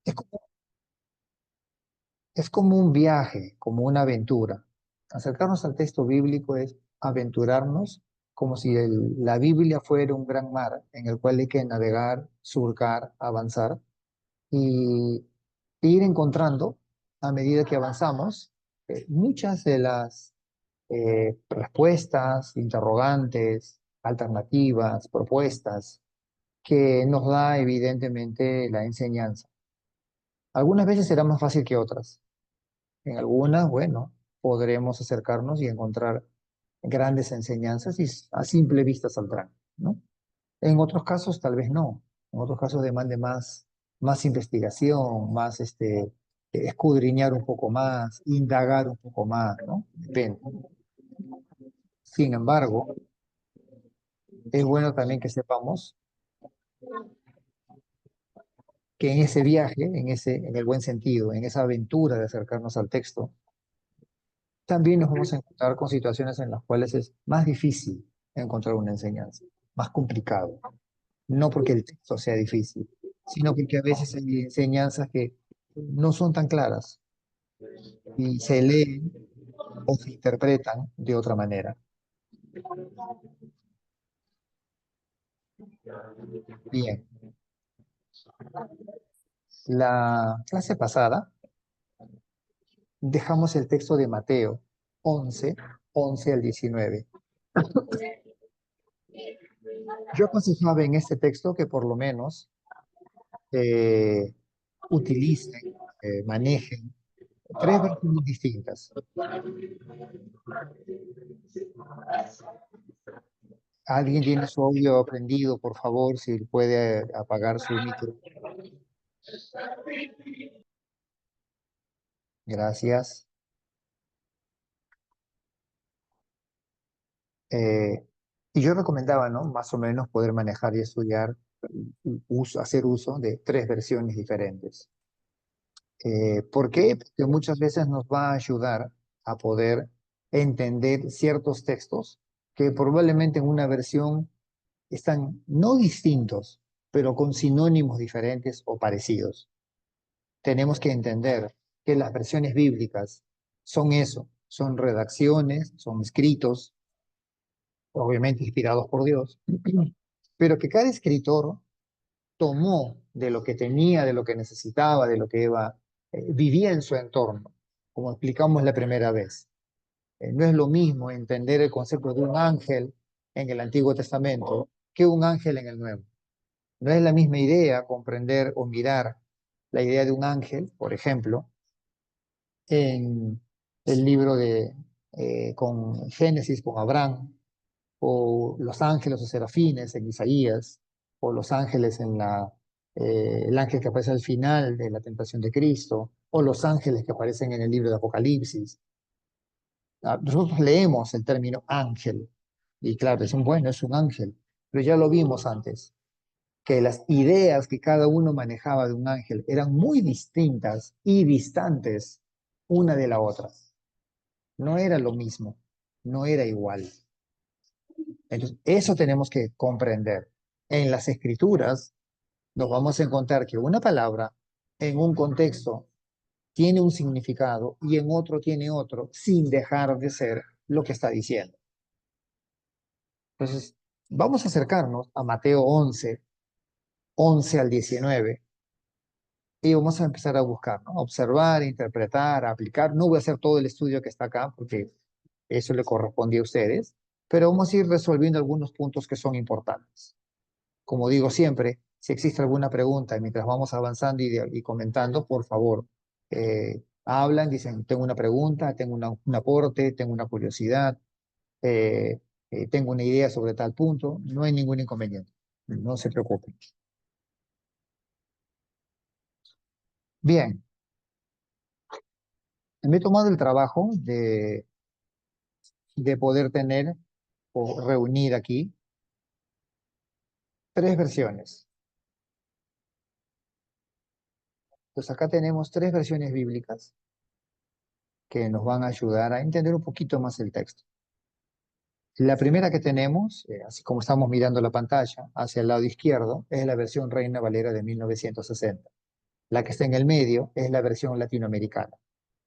Es como, es como un viaje, como una aventura. Acercarnos al texto bíblico es aventurarnos como si la Biblia fuera un gran mar en el cual hay que navegar, surcar, avanzar y ir encontrando a medida que avanzamos muchas de las respuestas, interrogantes, alternativas, propuestas que nos da evidentemente la enseñanza. Algunas veces será más fácil que otras. En algunas, bueno, podremos acercarnos y encontrar grandes enseñanzas y a simple vista saldrán, ¿no? En otros casos tal vez no. En otros casos demande más investigación, más escudriñar un poco más, indagar un poco más, ¿no? Depende. Sin embargo, es bueno también que sepamos que en ese viaje, en el buen sentido, en esa aventura de acercarnos al texto, también nos vamos a encontrar con situaciones en las cuales es más difícil encontrar una enseñanza, más complicado. No porque el texto sea difícil, sino porque a veces hay enseñanzas que no son tan claras y se leen o se interpretan de otra manera. Bien, la clase pasada dejamos el texto de Mateo 11 al 19. Yo aconsejaba en este texto que por lo menos eh, utilicen, manejen tres versiones distintas. ¿Alguien tiene su audio prendido? Por favor, si puede apagar su micro. Gracias. Eh, y yo recomendaba, ¿no? Más o menos poder manejar y estudiar, hacer uso de tres versiones diferentes. ¿Por qué? Porque muchas veces nos va a ayudar a poder entender ciertos textos que probablemente en una versión están no distintos, pero con sinónimos diferentes o parecidos. Tenemos que entender que las versiones bíblicas son eso, son redacciones, son escritos, obviamente inspirados por Dios, pero que cada escritor tomó de lo que tenía, de lo que necesitaba, de lo que vivía en su entorno, como explicamos la primera vez. No es lo mismo entender el concepto de un ángel en el Antiguo Testamento que un ángel en el Nuevo. No es la misma idea comprender o mirar la idea de un ángel, por ejemplo, en el libro con Génesis, con Abraham, o los ángeles o serafines en Isaías, o los ángeles el ángel que aparece al final de la tentación de Cristo, o los ángeles que aparecen en el libro de Apocalipsis. Nosotros leemos el término ángel, y claro, bueno, es un ángel, pero ya lo vimos antes, que las ideas que cada uno manejaba de un ángel eran muy distintas y distantes una de la otra. No era lo mismo, no era igual. Entonces, eso tenemos que comprender. En las escrituras nos vamos a encontrar que una palabra en un contexto tiene un significado y en otro tiene otro, sin dejar de ser lo que está diciendo. Entonces, vamos a acercarnos a Mateo 11 al 19, y vamos a empezar a buscar, ¿no? A observar, a interpretar, a aplicar. No voy a hacer todo el estudio que está acá porque eso le corresponde a ustedes, pero vamos a ir resolviendo algunos puntos que son importantes. Como digo siempre, si existe alguna pregunta mientras vamos avanzando y comentando, por favor, hablan, dicen, tengo una pregunta, tengo un aporte, tengo una curiosidad, tengo una idea sobre tal punto, no hay ningún inconveniente, no se preocupen. Bien, me he tomado el trabajo de poder tener o reunir aquí tres versiones. Pues acá tenemos tres versiones bíblicas que nos van a ayudar a entender un poquito más el texto. La primera que tenemos, así como estamos mirando la pantalla, hacia el lado izquierdo, es la versión Reina Valera de 1960. La que está en el medio es la versión latinoamericana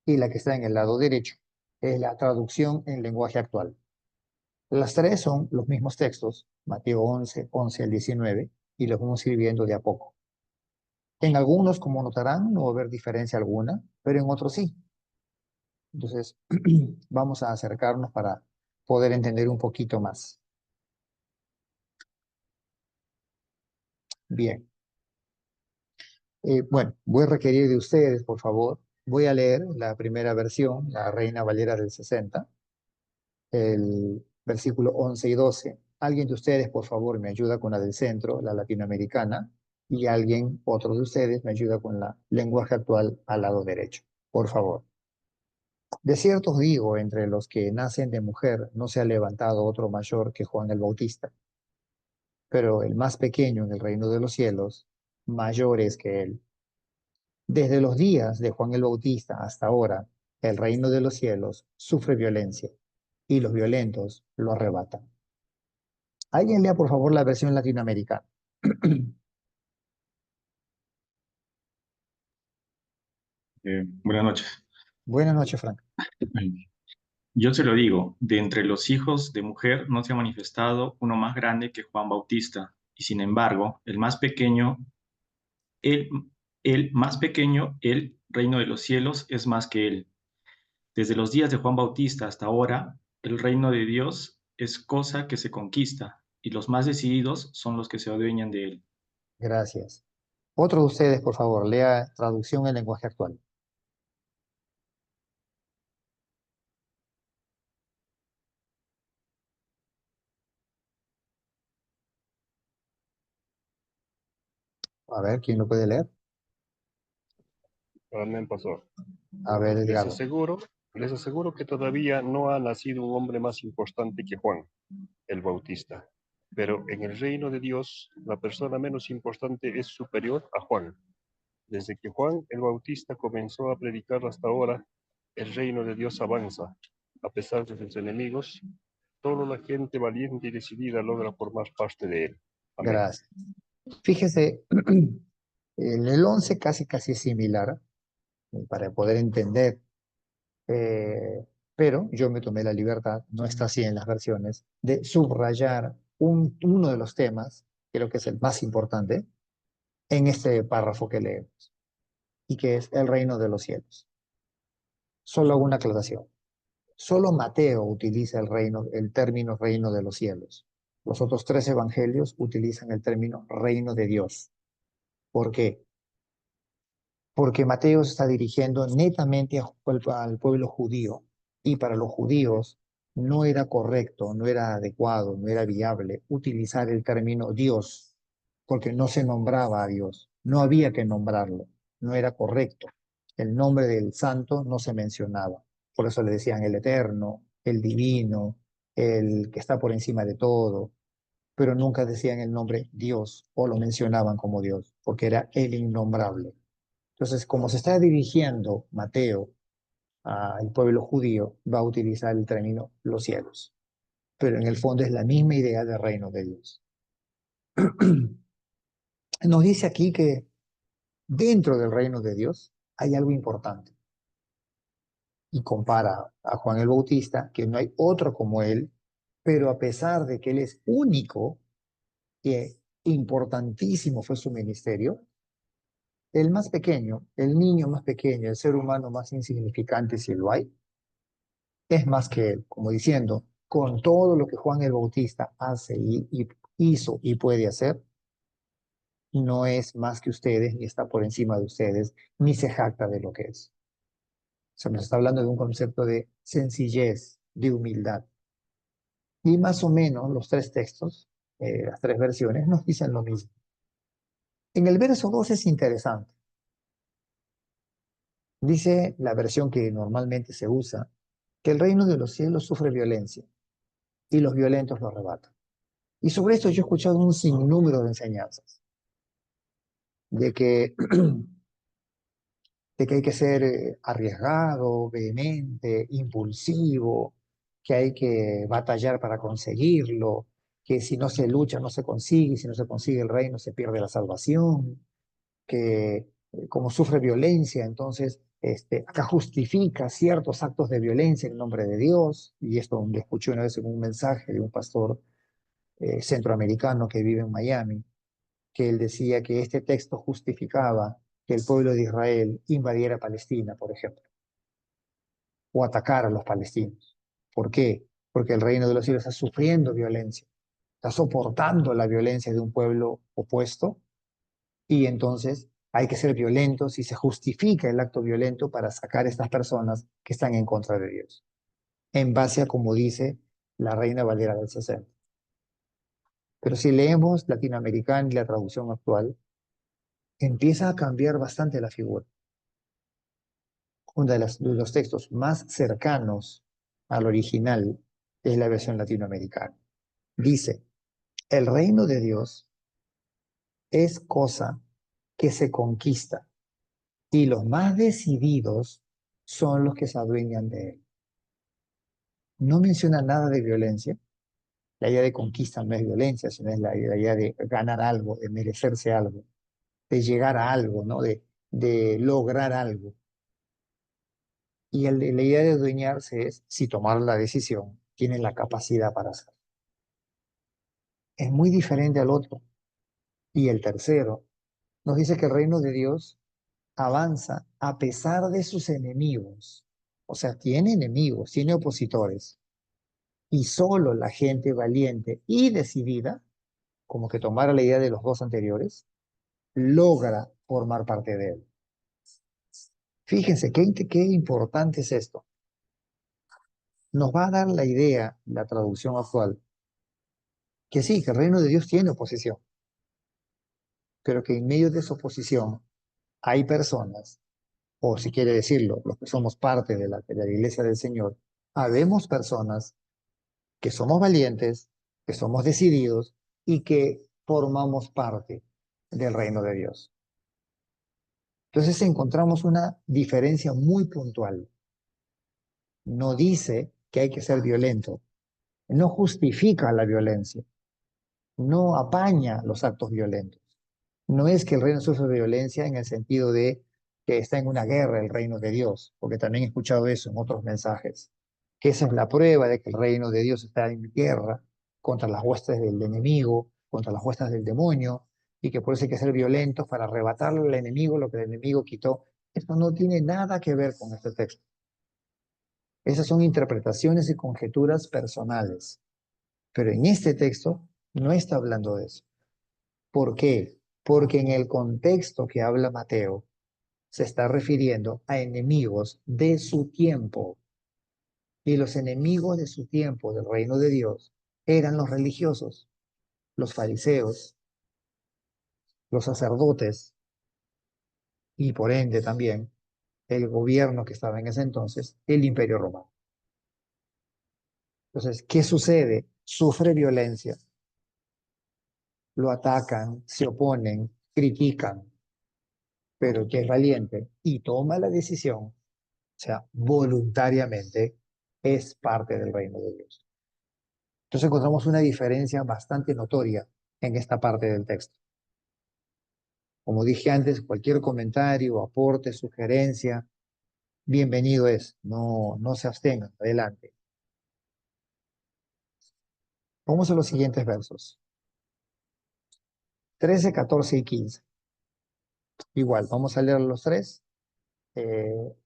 y la que está en el lado derecho es la traducción en lenguaje actual. Las tres son los mismos textos, Mateo 11, 11 al 19, y los vamos a ir viendo de a poco. En algunos, como notarán, no va a haber diferencia alguna, pero en otros sí. Entonces, vamos a acercarnos para poder entender un poquito más. Bien. Bueno, voy a requerir de ustedes, por favor. Voy a leer la primera versión, la Reina Valera del 60, el versículo 11 y 12. Alguien de ustedes, por favor, me ayuda con la del centro, la latinoamericana, y alguien, otro de ustedes, me ayuda con la lenguaje actual al lado derecho. Por favor. De cierto os digo, entre los que nacen de mujer no se ha levantado otro mayor que Juan el Bautista, pero el más pequeño en el reino de los cielos, mayor es que él. Desde los días de Juan el Bautista hasta ahora, el reino de los cielos sufre violencia y los violentos lo arrebatan. Alguien lea, por favor, la versión latinoamericana. Buenas noches. Buenas noches, Frank. Yo se lo digo, de entre los hijos de mujer no se ha manifestado uno más grande que Juan Bautista, y sin embargo, el, el más pequeño, el reino de los cielos es más que él. Desde los días de Juan Bautista hasta ahora, el reino de Dios es cosa que se conquista, y los más decididos son los que se adueñan de él. Gracias. Otro de ustedes, por favor, lea traducción en lenguaje actual. A ver, ¿quién lo puede leer? Amén, pastor. A ver, Les Edgardo. aseguro, les aseguro que todavía no ha nacido un hombre más importante que Juan, el Bautista. Pero en el reino de Dios, la persona menos importante es superior a Juan. Desde que Juan el Bautista comenzó a predicar hasta ahora, el reino de Dios avanza. A pesar de sus enemigos, solo la gente valiente y decidida logra formar parte de él. Amén. Gracias. Fíjese, en el 11 casi es similar para poder entender, pero yo me tomé la libertad, no está así en las versiones, de subrayar uno de los temas, creo que es el más importante, en este párrafo que leemos, y que es el reino de los cielos. Solo hago una aclaración. Solo Mateo utiliza el término reino de los cielos. Los otros tres evangelios utilizan el término reino de Dios. ¿Por qué? Porque Mateo se está dirigiendo netamente al pueblo judío y para los judíos no era correcto, no era adecuado, no era viable utilizar el término Dios, porque no se nombraba a Dios, no había que nombrarlo, no era correcto. El nombre del santo no se mencionaba, por eso le decían el eterno, el divino, el que está por encima de todo, pero nunca decían el nombre Dios o lo mencionaban como Dios, porque era el innombrable. Entonces, como se está dirigiendo Mateo al pueblo judío, va a utilizar el término los cielos, pero en el fondo es la misma idea del reino de Dios. Nos dice aquí que dentro del reino de Dios hay algo importante y compara a Juan el Bautista, que no hay otro como él, pero a pesar de que él es único, que importantísimo fue su ministerio, el más pequeño, el niño más pequeño, el ser humano más insignificante si lo hay, es más que él, como diciendo, con todo lo que Juan el Bautista hace y hizo y puede hacer, no es más que ustedes, ni está por encima de ustedes, ni se jacta de lo que es. Se nos está hablando de un concepto de sencillez, de humildad. Y más o menos los tres textos, las tres versiones, nos dicen lo mismo. En el verso 2 es interesante. Dice la versión que normalmente se usa, que el reino de los cielos sufre violencia y los violentos lo arrebatan. Y sobre esto yo he escuchado un sinnúmero de enseñanzas, de que, de que hay que ser arriesgado, vehemente, impulsivo, que hay que batallar para conseguirlo, que si no se lucha no se consigue, si no se consigue el reino se pierde la salvación, que como sufre violencia, entonces acá justifica ciertos actos de violencia en nombre de Dios, y esto lo escuché una vez en un mensaje de un pastor centroamericano que vive en Miami, que él decía que este texto justificaba que el pueblo de Israel invadiera Palestina, por ejemplo, o atacara a los palestinos. ¿Por qué? Porque el reino de los cielos está sufriendo violencia, está soportando la violencia de un pueblo opuesto, y entonces hay que ser violentos y se justifica el acto violento para sacar a estas personas que están en contra de Dios, en base a como dice la Reina Valera del 60. Pero si leemos latinoamericana y la traducción actual, empieza a cambiar bastante la figura. Uno de los textos más cercanos al original es la versión latinoamericana. Dice, el reino de Dios es cosa que se conquista y los más decididos son los que se adueñan de él. No menciona nada de violencia. La idea de conquista no es violencia, sino es la idea de ganar algo, de merecerse algo, de llegar a algo, ¿no? De lograr algo. Y la idea de adueñarse es, si tomar la decisión, tiene la capacidad para hacerlo. Es muy diferente al otro. Y el tercero nos dice que el reino de Dios avanza a pesar de sus enemigos. O sea, tiene enemigos, tiene opositores. Y solo la gente valiente y decidida, como que tomara la idea de los dos anteriores, logra formar parte de él. Fíjense qué importante es esto. Nos va a dar la idea, la traducción actual, que sí, que el reino de Dios tiene oposición, pero que en medio de esa oposición hay personas, o si quiere decirlo, los que somos parte de la iglesia del Señor, habemos personas que somos valientes, que somos decididos y que formamos parte del reino de Dios. Entonces encontramos una diferencia muy puntual. No dice que hay que ser violento, no justifica la violencia, no apaña los actos violentos. No es que el reino sufre violencia en el sentido de que está en una guerra el reino de Dios, porque también he escuchado eso en otros mensajes, que esa es la prueba de que el reino de Dios está en guerra contra las huestes del enemigo, contra las huestes del demonio, y que por eso hay que ser violentos para arrebatarle al enemigo lo que el enemigo quitó. Esto no tiene nada que ver con este texto. Esas son interpretaciones y conjeturas personales, pero en este texto no está hablando de eso. ¿Por qué? Porque en el contexto que habla Mateo se está refiriendo a enemigos de su tiempo. Y los enemigos de su tiempo del reino de Dios eran los religiosos, los fariseos, los sacerdotes y por ende también el gobierno que estaba en ese entonces, el Imperio Romano. Entonces, ¿qué sucede? Sufre violencia, lo atacan, se oponen, critican, pero que es valiente y toma la decisión, o sea, voluntariamente, es parte del reino de Dios. Entonces encontramos una diferencia bastante notoria en esta parte del texto. Como dije antes, cualquier comentario, aporte, sugerencia, bienvenido es. No se abstengan. Adelante. Vamos a los siguientes versos. 13, 14 y 15. Igual, vamos a leer los tres.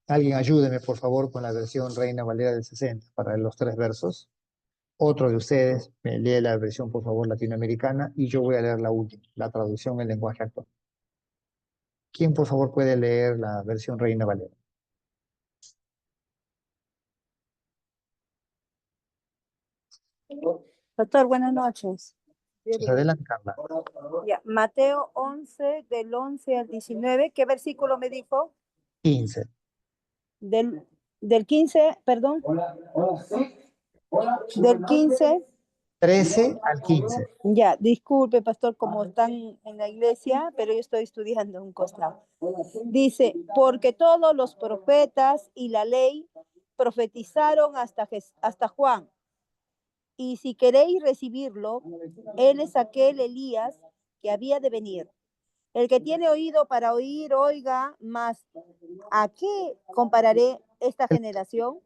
Alguien ayúdeme, por favor, con la versión Reina Valera del 60 para los tres versos. Otro de ustedes me lee la versión, por favor, latinoamericana y yo voy a leer la última, la traducción en lenguaje actual. ¿Quién, por favor, puede leer la versión Reina Valera? Doctor, buenas noches. Pues adelante, Carla. Ya, Mateo 11, del 11 al 19. ¿Qué versículo me dijo? 15. Del 15, perdón. Del 15. 13 al 15. Ya, disculpe, pastor, como están en la iglesia, pero yo estoy estudiando en un costado. Dice, porque todos los profetas y la ley profetizaron hasta Juan. Y si queréis recibirlo, él es aquel Elías que había de venir. El que tiene oído para oír, oiga, más. ¿A qué compararé esta generación?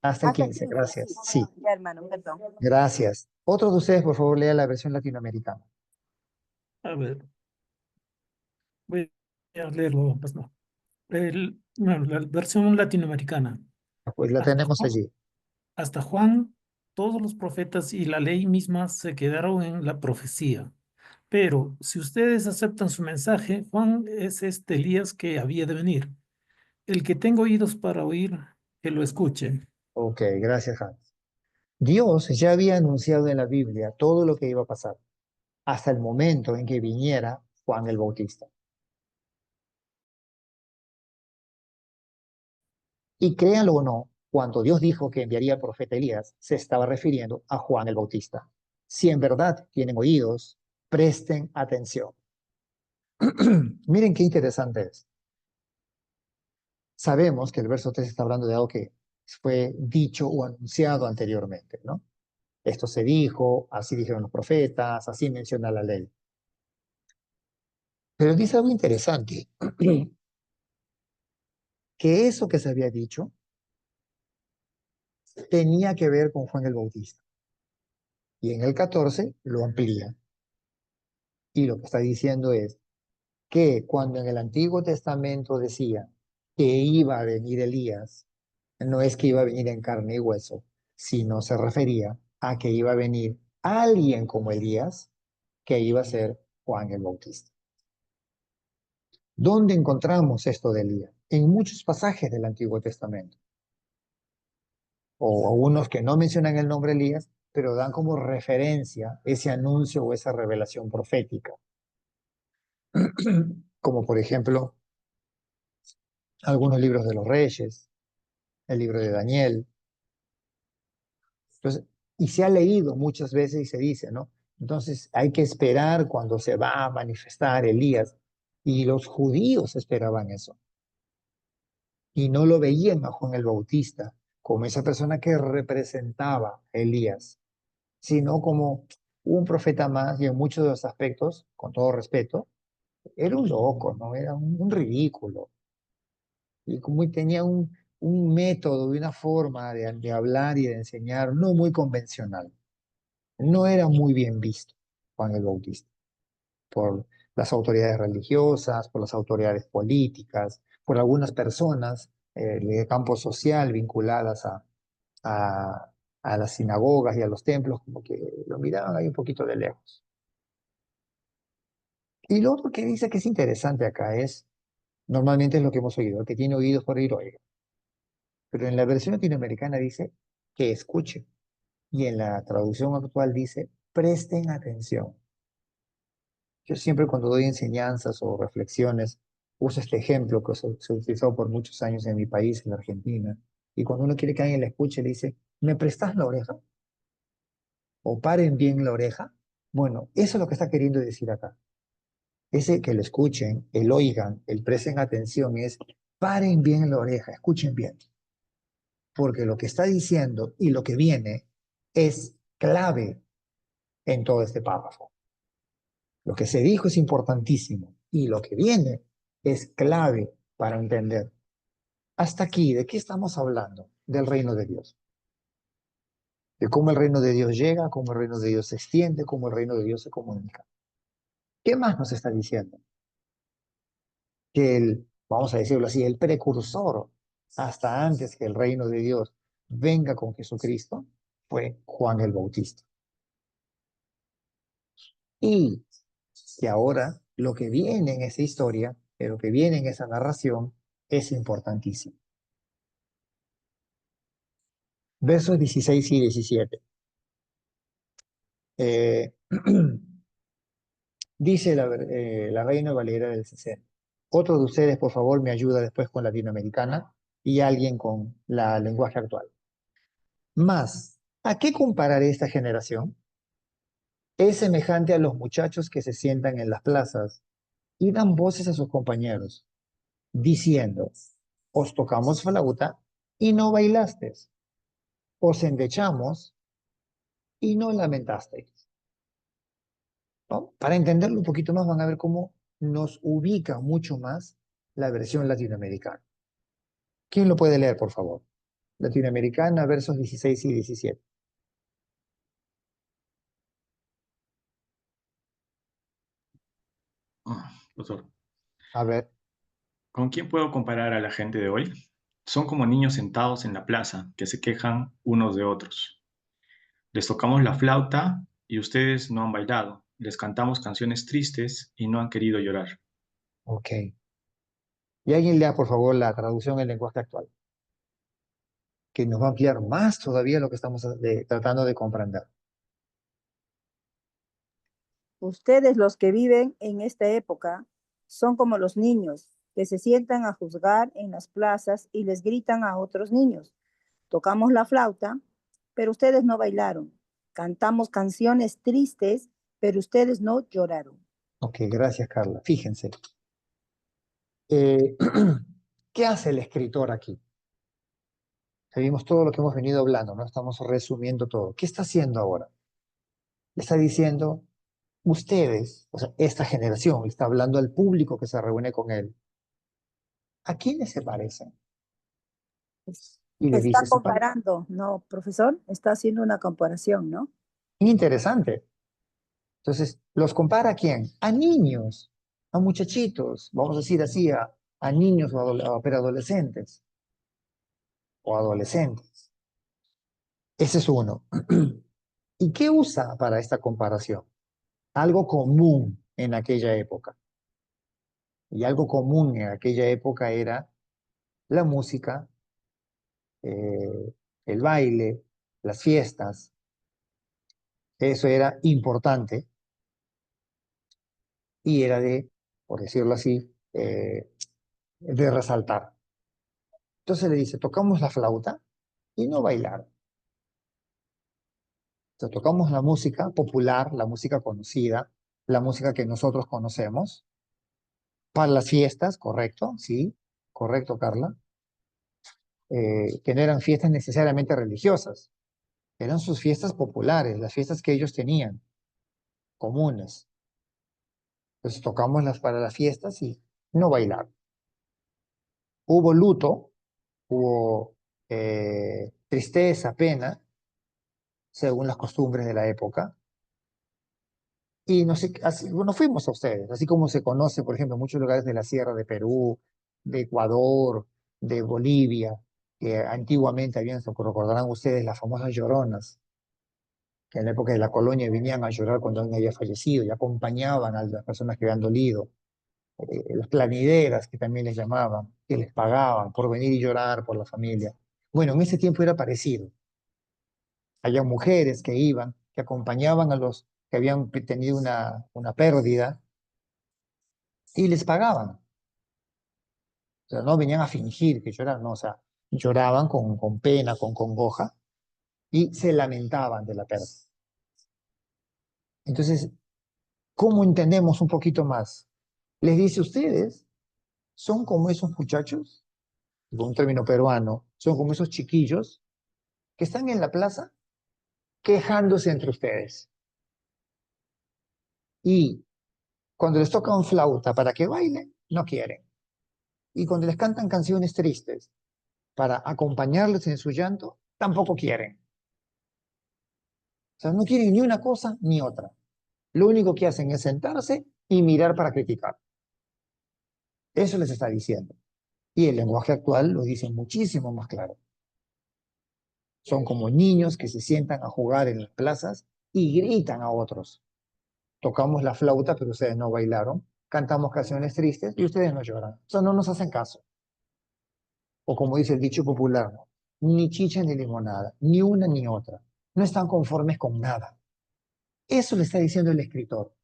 Hasta el Hasta 15, 15, gracias. sí. Sí, Ya, hermano, perdón. gracias. Otro de ustedes, por favor, lea la versión latinoamericana. A ver, voy a leerlo, pues no. Bueno, la versión latinoamericana. Pues la Hasta tenemos Juan, allí. hasta Juan, todos los profetas y la ley misma se quedaron en la profecía. Pero si ustedes aceptan su mensaje, Juan es este Elías que había de venir. El que tenga oídos para oír, que lo escuche. Ok, gracias, Hans. Dios ya había anunciado en la Biblia todo lo que iba a pasar, hasta el momento en que viniera Juan el Bautista. Y créanlo o no, cuando Dios dijo que enviaría al profeta Elías, se estaba refiriendo a Juan el Bautista. Si en verdad tienen oídos, presten atención. Miren qué interesante es. Sabemos que el verso 3 está hablando de algo que fue dicho o anunciado anteriormente, ¿no? Esto se dijo, así dijeron los profetas, así menciona la ley. Pero dice algo interesante, que eso que se había dicho tenía que ver con Juan el Bautista. Y en el 14 lo amplía. Y lo que está diciendo es que cuando en el Antiguo Testamento decía que iba a venir Elías, no es que iba a venir en carne y hueso, sino se refería a que iba a venir alguien como Elías, que iba a ser Juan el Bautista. ¿Dónde encontramos esto de Elías? En muchos pasajes del Antiguo Testamento. O unos que no mencionan el nombre Elías, pero dan como referencia ese anuncio o esa revelación profética. Como por ejemplo, algunos libros de los reyes, el libro de Daniel. Entonces, y se ha leído muchas veces y se dice, ¿no? Entonces hay que esperar cuando se va a manifestar Elías. Y los judíos esperaban eso. Y no lo veían a Juan el Bautista como esa persona que representaba a Elías, sino como un profeta más y en muchos de los aspectos, con todo respeto, era un loco, ¿no? Era un ridículo. Y como tenía un método y una forma de hablar y de enseñar no muy convencional. No era muy bien visto Juan el Bautista por las autoridades religiosas, por las autoridades políticas, por algunas personas de campo social vinculadas a, a las sinagogas y a los templos, como que lo miraban ahí un poquito de lejos. Y lo otro que dice que es interesante acá es, normalmente es lo que hemos oído, el que tiene oídos por oír, oiga. Pero en la versión latinoamericana dice que escuche. Y en la traducción actual dice, presten atención. Yo siempre cuando doy enseñanzas o reflexiones, uso este ejemplo que se utilizó por muchos años en mi país, en la Argentina. Y cuando uno quiere que alguien le escuche, le dice, ¿me prestas la oreja? O paren bien la oreja. Bueno, eso es lo que está queriendo decir acá. Ese que lo escuchen, el oigan, el presten atención es, paren bien la oreja, escuchen bien. Porque lo que está diciendo y lo que viene es clave en todo este párrafo. Lo que se dijo es importantísimo y lo que viene es clave para entender. Hasta aquí, ¿de qué estamos hablando? Del reino de Dios. De cómo el reino de Dios llega, cómo el reino de Dios se extiende, cómo el reino de Dios se comunica. ¿Qué más nos está diciendo? Que el, vamos a decirlo así, el precursor, hasta antes que el reino de Dios venga con Jesucristo, fue Juan el Bautista. Y que ahora lo que viene en esa historia, lo que viene en esa narración, es importantísimo. Versos 16 y 17. Eh, dice la Reina Valera del 60. Otro de ustedes, por favor, me ayuda después con latinoamericana y alguien con la lenguaje actual. Más, ¿a qué compararé esta generación? Es semejante a los muchachos que se sientan en las plazas y dan voces a sus compañeros, diciendo, os tocamos flauta y no bailasteis, os endechamos y no lamentasteis. ¿No? Para entenderlo un poquito más van a ver cómo nos ubica mucho más la versión latinoamericana. ¿Quién lo puede leer, por favor? Latinoamericana, versos 16 y 17. Doctor, A ver, ¿con quién puedo comparar a la gente de hoy? Son como niños sentados en la plaza que se quejan unos de otros. Les tocamos la flauta y ustedes no han bailado. Les cantamos canciones tristes y no han querido llorar. ok. Y alguien lea, por favor, la traducción en lenguaje actual, que nos va a ampliar más todavía lo que estamos tratando de comprender. Ustedes los que viven en esta época son como los niños que se sientan a juzgar en las plazas y les gritan a otros niños. Tocamos la flauta, pero ustedes no bailaron. Cantamos canciones tristes, pero ustedes no lloraron. Ok, gracias, Carla. Fíjense. Eh, ¿Qué hace el escritor aquí? Vimos todo lo que hemos venido hablando, ¿no? Estamos resumiendo todo. ¿Qué está haciendo ahora? Le está diciendo, ustedes, o sea, esta generación, le está hablando al público que se reúne con él. ¿A quiénes se parecen? Y le Está dice, se parecen. comparando, ¿no, profesor? Está haciendo una comparación, ¿no? Interesante. Entonces, ¿los compara a quién? A niños, a muchachitos, vamos a decir así, a niños o preadolescentes o adolescentes. Ese es uno. ¿Y qué usa para esta comparación? Algo común en aquella época. Y algo común en aquella época era la música, el baile, las fiestas. Eso era importante y era de, por decirlo así, de resaltar. Entonces le dice, tocamos la flauta y no bailar. Entonces tocamos la música popular, la música conocida, la música que nosotros conocemos, para las fiestas, correcto, sí, correcto, Carla, que no eran fiestas necesariamente religiosas, eran sus fiestas populares, las fiestas que ellos tenían, comunes. Entonces tocamos las para las fiestas y no bailar. Hubo luto, hubo tristeza, pena, según las costumbres de la época. Y no sé, así, bueno, fuimos a ustedes, así como se conoce, por ejemplo, en muchos lugares de la Sierra de Perú, de Ecuador, de Bolivia, que antiguamente habían, recordarán ustedes, las famosas lloronas, que en la época de la colonia venían a llorar cuando alguien había fallecido y acompañaban a las personas que habían dolido. Las planideras, que también les llamaban, que les pagaban por venir y llorar por la familia. Bueno, en ese tiempo era parecido. Había mujeres que iban, que acompañaban a los que habían tenido una pérdida y les pagaban. O sea, no venían a fingir que lloraban, no, o sea, lloraban con pena, con congoja y se lamentaban de la pérdida. Entonces, ¿cómo entendemos un poquito más? Les dice, ustedes son como esos muchachos, con un término peruano, son como esos chiquillos que están en la plaza quejándose entre ustedes. Y cuando les tocan flauta para que bailen, no quieren. Y cuando les cantan canciones tristes para acompañarles en su llanto, tampoco quieren. O sea, no quieren ni una cosa ni otra. Lo único que hacen es sentarse y mirar para criticar. Eso les está diciendo. Y el lenguaje actual lo dice muchísimo más claro. Son como niños que se sientan a jugar en las plazas y gritan a otros. Tocamos la flauta, pero ustedes no bailaron. Cantamos canciones tristes y ustedes no lloran. O sea, no nos hacen caso. O como dice el dicho popular, ¿no? Ni chicha ni limonada, ni una ni otra. No están conformes con nada. Eso le está diciendo el escritor.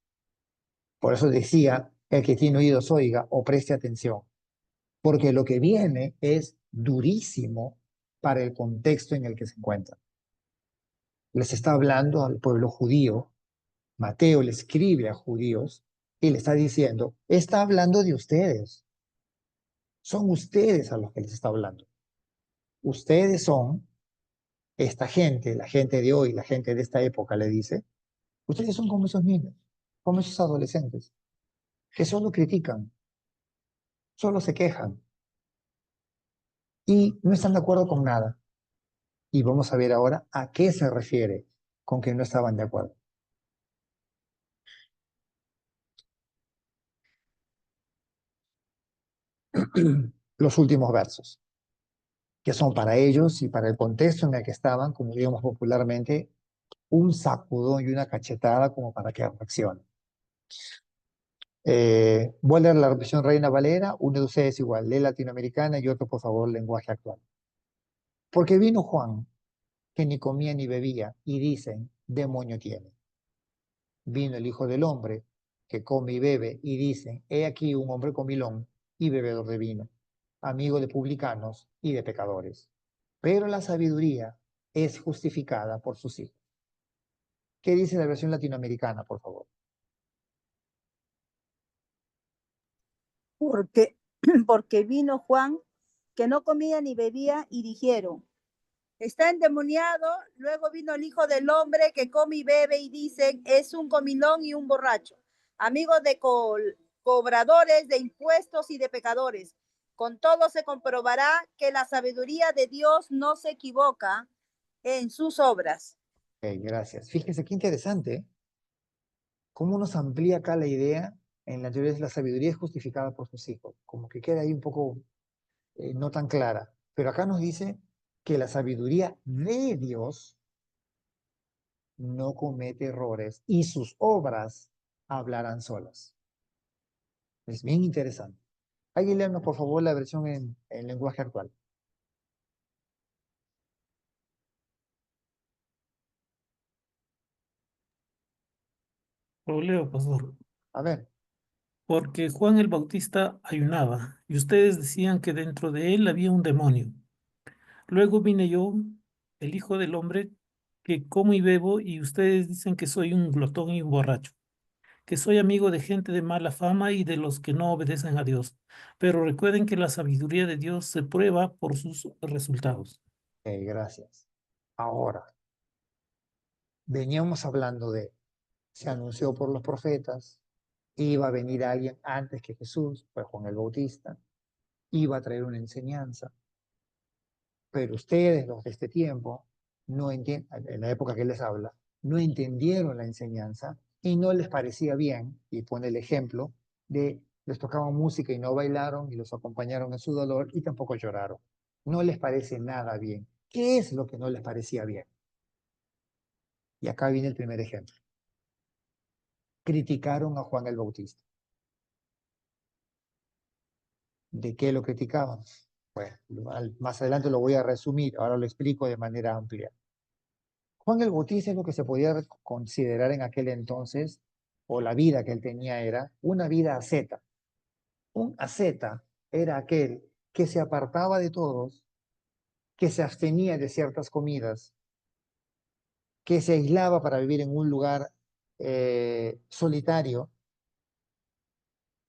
Por eso decía, el que tiene oídos oiga o preste atención. Porque lo que viene es durísimo para el contexto en el que se encuentra. Les está hablando al pueblo judío. Mateo le escribe a judíos y le está diciendo, está hablando de ustedes. Son ustedes a los que les está hablando. Ustedes son esta gente, la gente de hoy, la gente de esta época, le dice, ustedes son como esos niños, como esos adolescentes. que solo critican, solo se quejan y no están de acuerdo con nada. Y vamos a ver ahora a qué se refiere con que no estaban de acuerdo. Los últimos versos, que son para ellos y para el contexto en el que estaban, como diríamos popularmente, un sacudón y una cachetada como para que reaccionen. Voy a leer la versión Reina Valera, uno de ustedes igual, lee latinoamericana y otro, por favor, lenguaje actual. Porque vino Juan, que ni comía ni bebía, y dicen, demonio tiene. Vino el Hijo del Hombre, que come y bebe, y dicen, he aquí un hombre comilón y bebedor de vino, amigo de publicanos y de pecadores. Pero la sabiduría es justificada por sus hijos. ¿Qué dice la versión latinoamericana, por favor? Porque, porque vino Juan, que no comía ni bebía, y dijeron, está endemoniado. Luego vino el Hijo del Hombre, que come y bebe, y dicen, es un comilón y un borracho, amigo de cobradores de impuestos y de pecadores. Con todo se comprobará que la sabiduría de Dios no se equivoca en sus obras. Ok, gracias. Fíjense qué interesante, ¿eh? Cómo nos amplía acá la idea en la teoría de la sabiduría es justificada por sus hijos. Como que queda ahí un poco no tan clara. Pero acá nos dice que la sabiduría de Dios no comete errores y sus obras hablarán solas. Es bien interesante. Alguien léanos, por favor, la versión en lenguaje actual. Lo leo, pastor. A ver, Porque Juan el Bautista ayunaba, y ustedes decían que dentro de él había un demonio. Luego vine yo, el Hijo del Hombre, que como y bebo, y ustedes dicen que soy un glotón y un borracho, que soy amigo de gente de mala fama y de los que no obedecen a Dios. Pero recuerden que la sabiduría de Dios se prueba por sus resultados. gracias. Ahora, veníamos hablando de, se anunció por los profetas, iba a venir alguien antes que Jesús, pues Juan el Bautista, iba a traer una enseñanza, pero ustedes, los de este tiempo, no entienden, en la época que les habla, no entendieron la enseñanza y no les parecía bien, y pone el ejemplo de les tocaban música y no bailaron y los acompañaron en su dolor y tampoco lloraron. No les parece nada bien. ¿Qué es lo que no les parecía bien? Y acá viene el primer ejemplo. Criticaron a Juan el Bautista. ¿De qué lo criticaban? Pues más adelante lo voy a resumir, ahora lo explico de manera amplia. Juan el Bautista es lo que se podía considerar en aquel entonces, o la vida que él tenía era una vida asceta. Un asceta era aquel que se apartaba de todos, que se abstenía de ciertas comidas, que se aislaba para vivir en un lugar solitario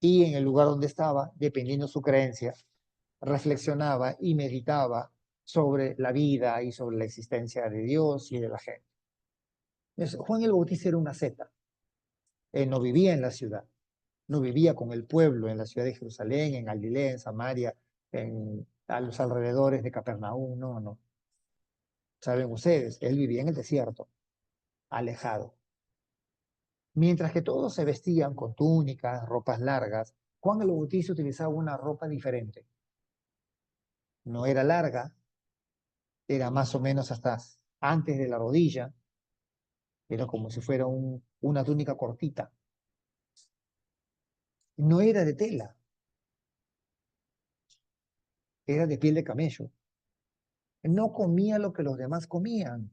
y en el lugar donde estaba, dependiendo de su creencia, reflexionaba y meditaba sobre la vida y sobre la existencia de Dios y de la gente. Entonces, Juan el Bautista era una asceta. Él no vivía en la ciudad, no vivía con el pueblo en la ciudad de Jerusalén, en Galilea, en Samaria, a los alrededores de Capernaum, no, no. Saben ustedes, él vivía en el desierto, alejado. Mientras que todos se vestían con túnicas, ropas largas, Juan el Bautista utilizaba una ropa diferente. No era larga, era más o menos hasta antes de la rodilla, era como si fuera una túnica cortita. No era de tela, era de piel de camello. No comía lo que los demás comían.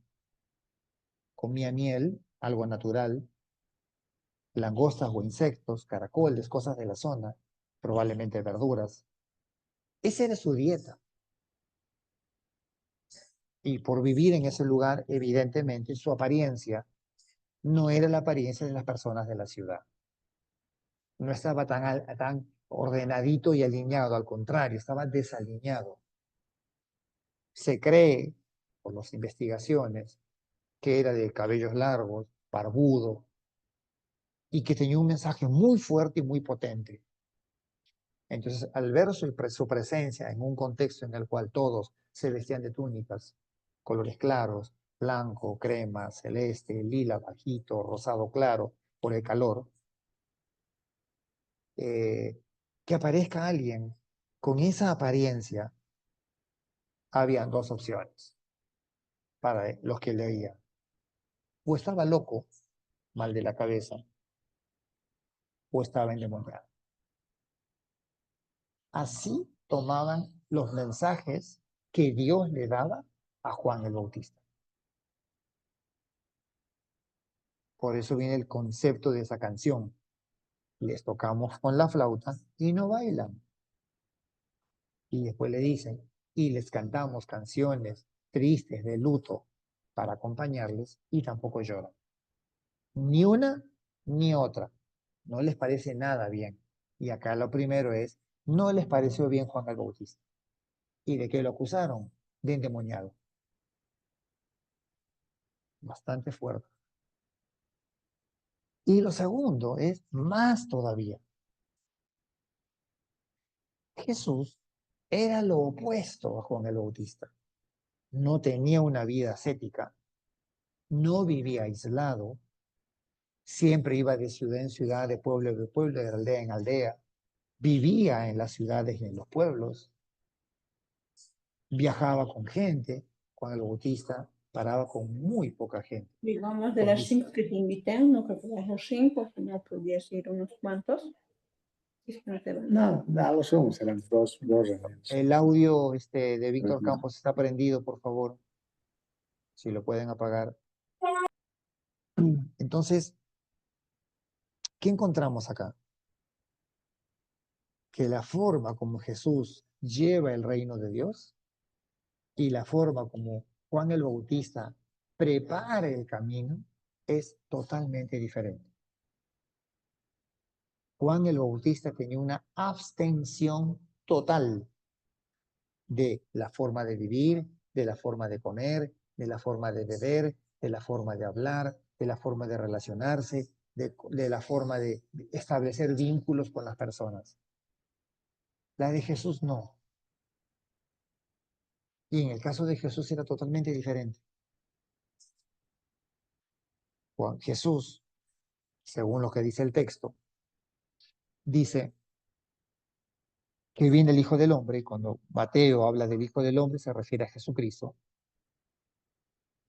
Comía miel, algo natural, langostas o insectos, caracoles, cosas de la zona, probablemente verduras. Esa era su dieta. Y por vivir en ese lugar, evidentemente, su apariencia no era la apariencia de las personas de la ciudad. No estaba tan ordenadito y alineado, al contrario, estaba desalineado. Se cree, por las investigaciones, que era de cabellos largos, barbudo, y que tenía un mensaje muy fuerte y muy potente. Entonces, al ver su presencia en un contexto en el cual todos se vestían de túnicas, colores claros, blanco, crema, celeste, lila, bajito, rosado claro, por el calor, que aparezca alguien con esa apariencia, habían dos opciones para los que leían. O estaba loco, mal de la cabeza, o estaba endemoniado. Así tomaban los mensajes que Dios le daba a Juan el Bautista. Por eso viene el concepto de esa canción. Les tocamos con la flauta y no bailan. Y después le dicen, y les cantamos canciones tristes de luto para acompañarles y tampoco lloran. Ni una ni otra. No les parece nada bien. Y acá lo primero es, no les pareció bien Juan el Bautista. ¿Y de qué lo acusaron? De endemoniado. Bastante fuerte. Y lo segundo es más todavía. Jesús era lo opuesto a Juan el Bautista. No tenía una vida ascética, no vivía aislado, siempre iba de ciudad en ciudad, de pueblo, de aldea en aldea, vivía en las ciudades y en los pueblos, viajaba con gente. Juan el Bautista paraba con muy poca gente. Digamos, de las 5 que te invité, no creo que vayas los 5, al final podías ir unos cuantos. Es que no te van. No, lo sumo, serán dos reuniones. El audio de Víctor Campos está prendido, por favor, si lo pueden apagar. Entonces, ¿qué encontramos acá? Que la forma como Jesús lleva el reino de Dios y la forma como Juan el Bautista prepara el camino es totalmente diferente. Juan el Bautista tenía una abstención total de la forma de vivir, de la forma de comer, de la forma de beber, de la forma de hablar, de la forma de relacionarse, de la forma de establecer vínculos con las personas. La de Jesús no. Y en el caso de Jesús era totalmente diferente. Jesús, según lo que dice el texto, dice que viene el Hijo del Hombre, y cuando Mateo habla del Hijo del Hombre se refiere a Jesucristo,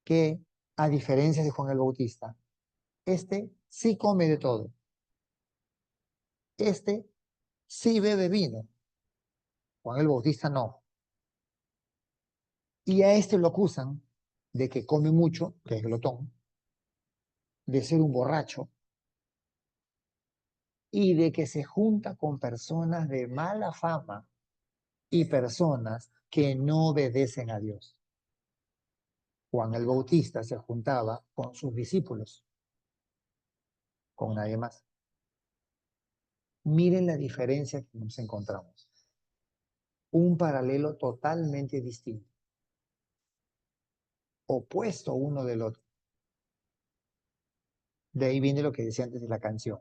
que a diferencia de Juan el Bautista, este sí come de todo. Este sí bebe vino. Juan el Bautista no. Y a este lo acusan de que come mucho, que es glotón, de ser un borracho, y de que se junta con personas de mala fama y personas que no obedecen a Dios. Juan el Bautista se juntaba con sus discípulos, con nadie más. Miren la diferencia que nos encontramos. Un paralelo totalmente distinto, opuesto uno del otro. De ahí viene lo que decía antes de la canción.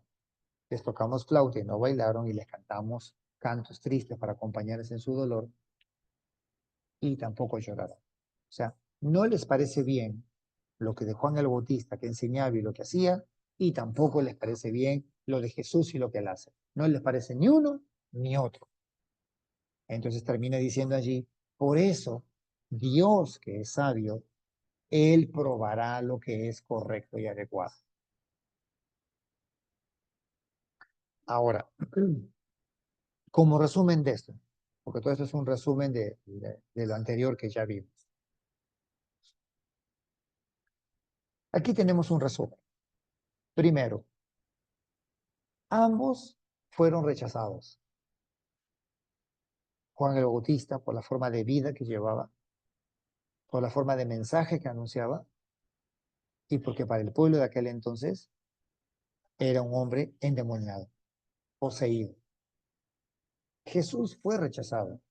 Les tocamos flauta y no bailaron y les cantamos cantos tristes para acompañarles en su dolor y tampoco lloraron. O sea, no les parece bien lo que de Juan el Bautista que enseñaba y lo que hacía, y tampoco les parece bien lo de Jesús y lo que él hace. No les parece ni uno ni otro. Entonces termina diciendo allí, por eso Dios que es sabio, Él probará lo que es correcto y adecuado. Ahora, como resumen de esto, porque todo esto es un resumen de lo anterior que ya vimos. Aquí tenemos un resumen. Primero, ambos fueron rechazados. Juan el Bautista por la forma de vida que llevaba, por la forma de mensaje que anunciaba, y porque para el pueblo de aquel entonces era un hombre endemoniado, poseído. Jesús fue rechazado,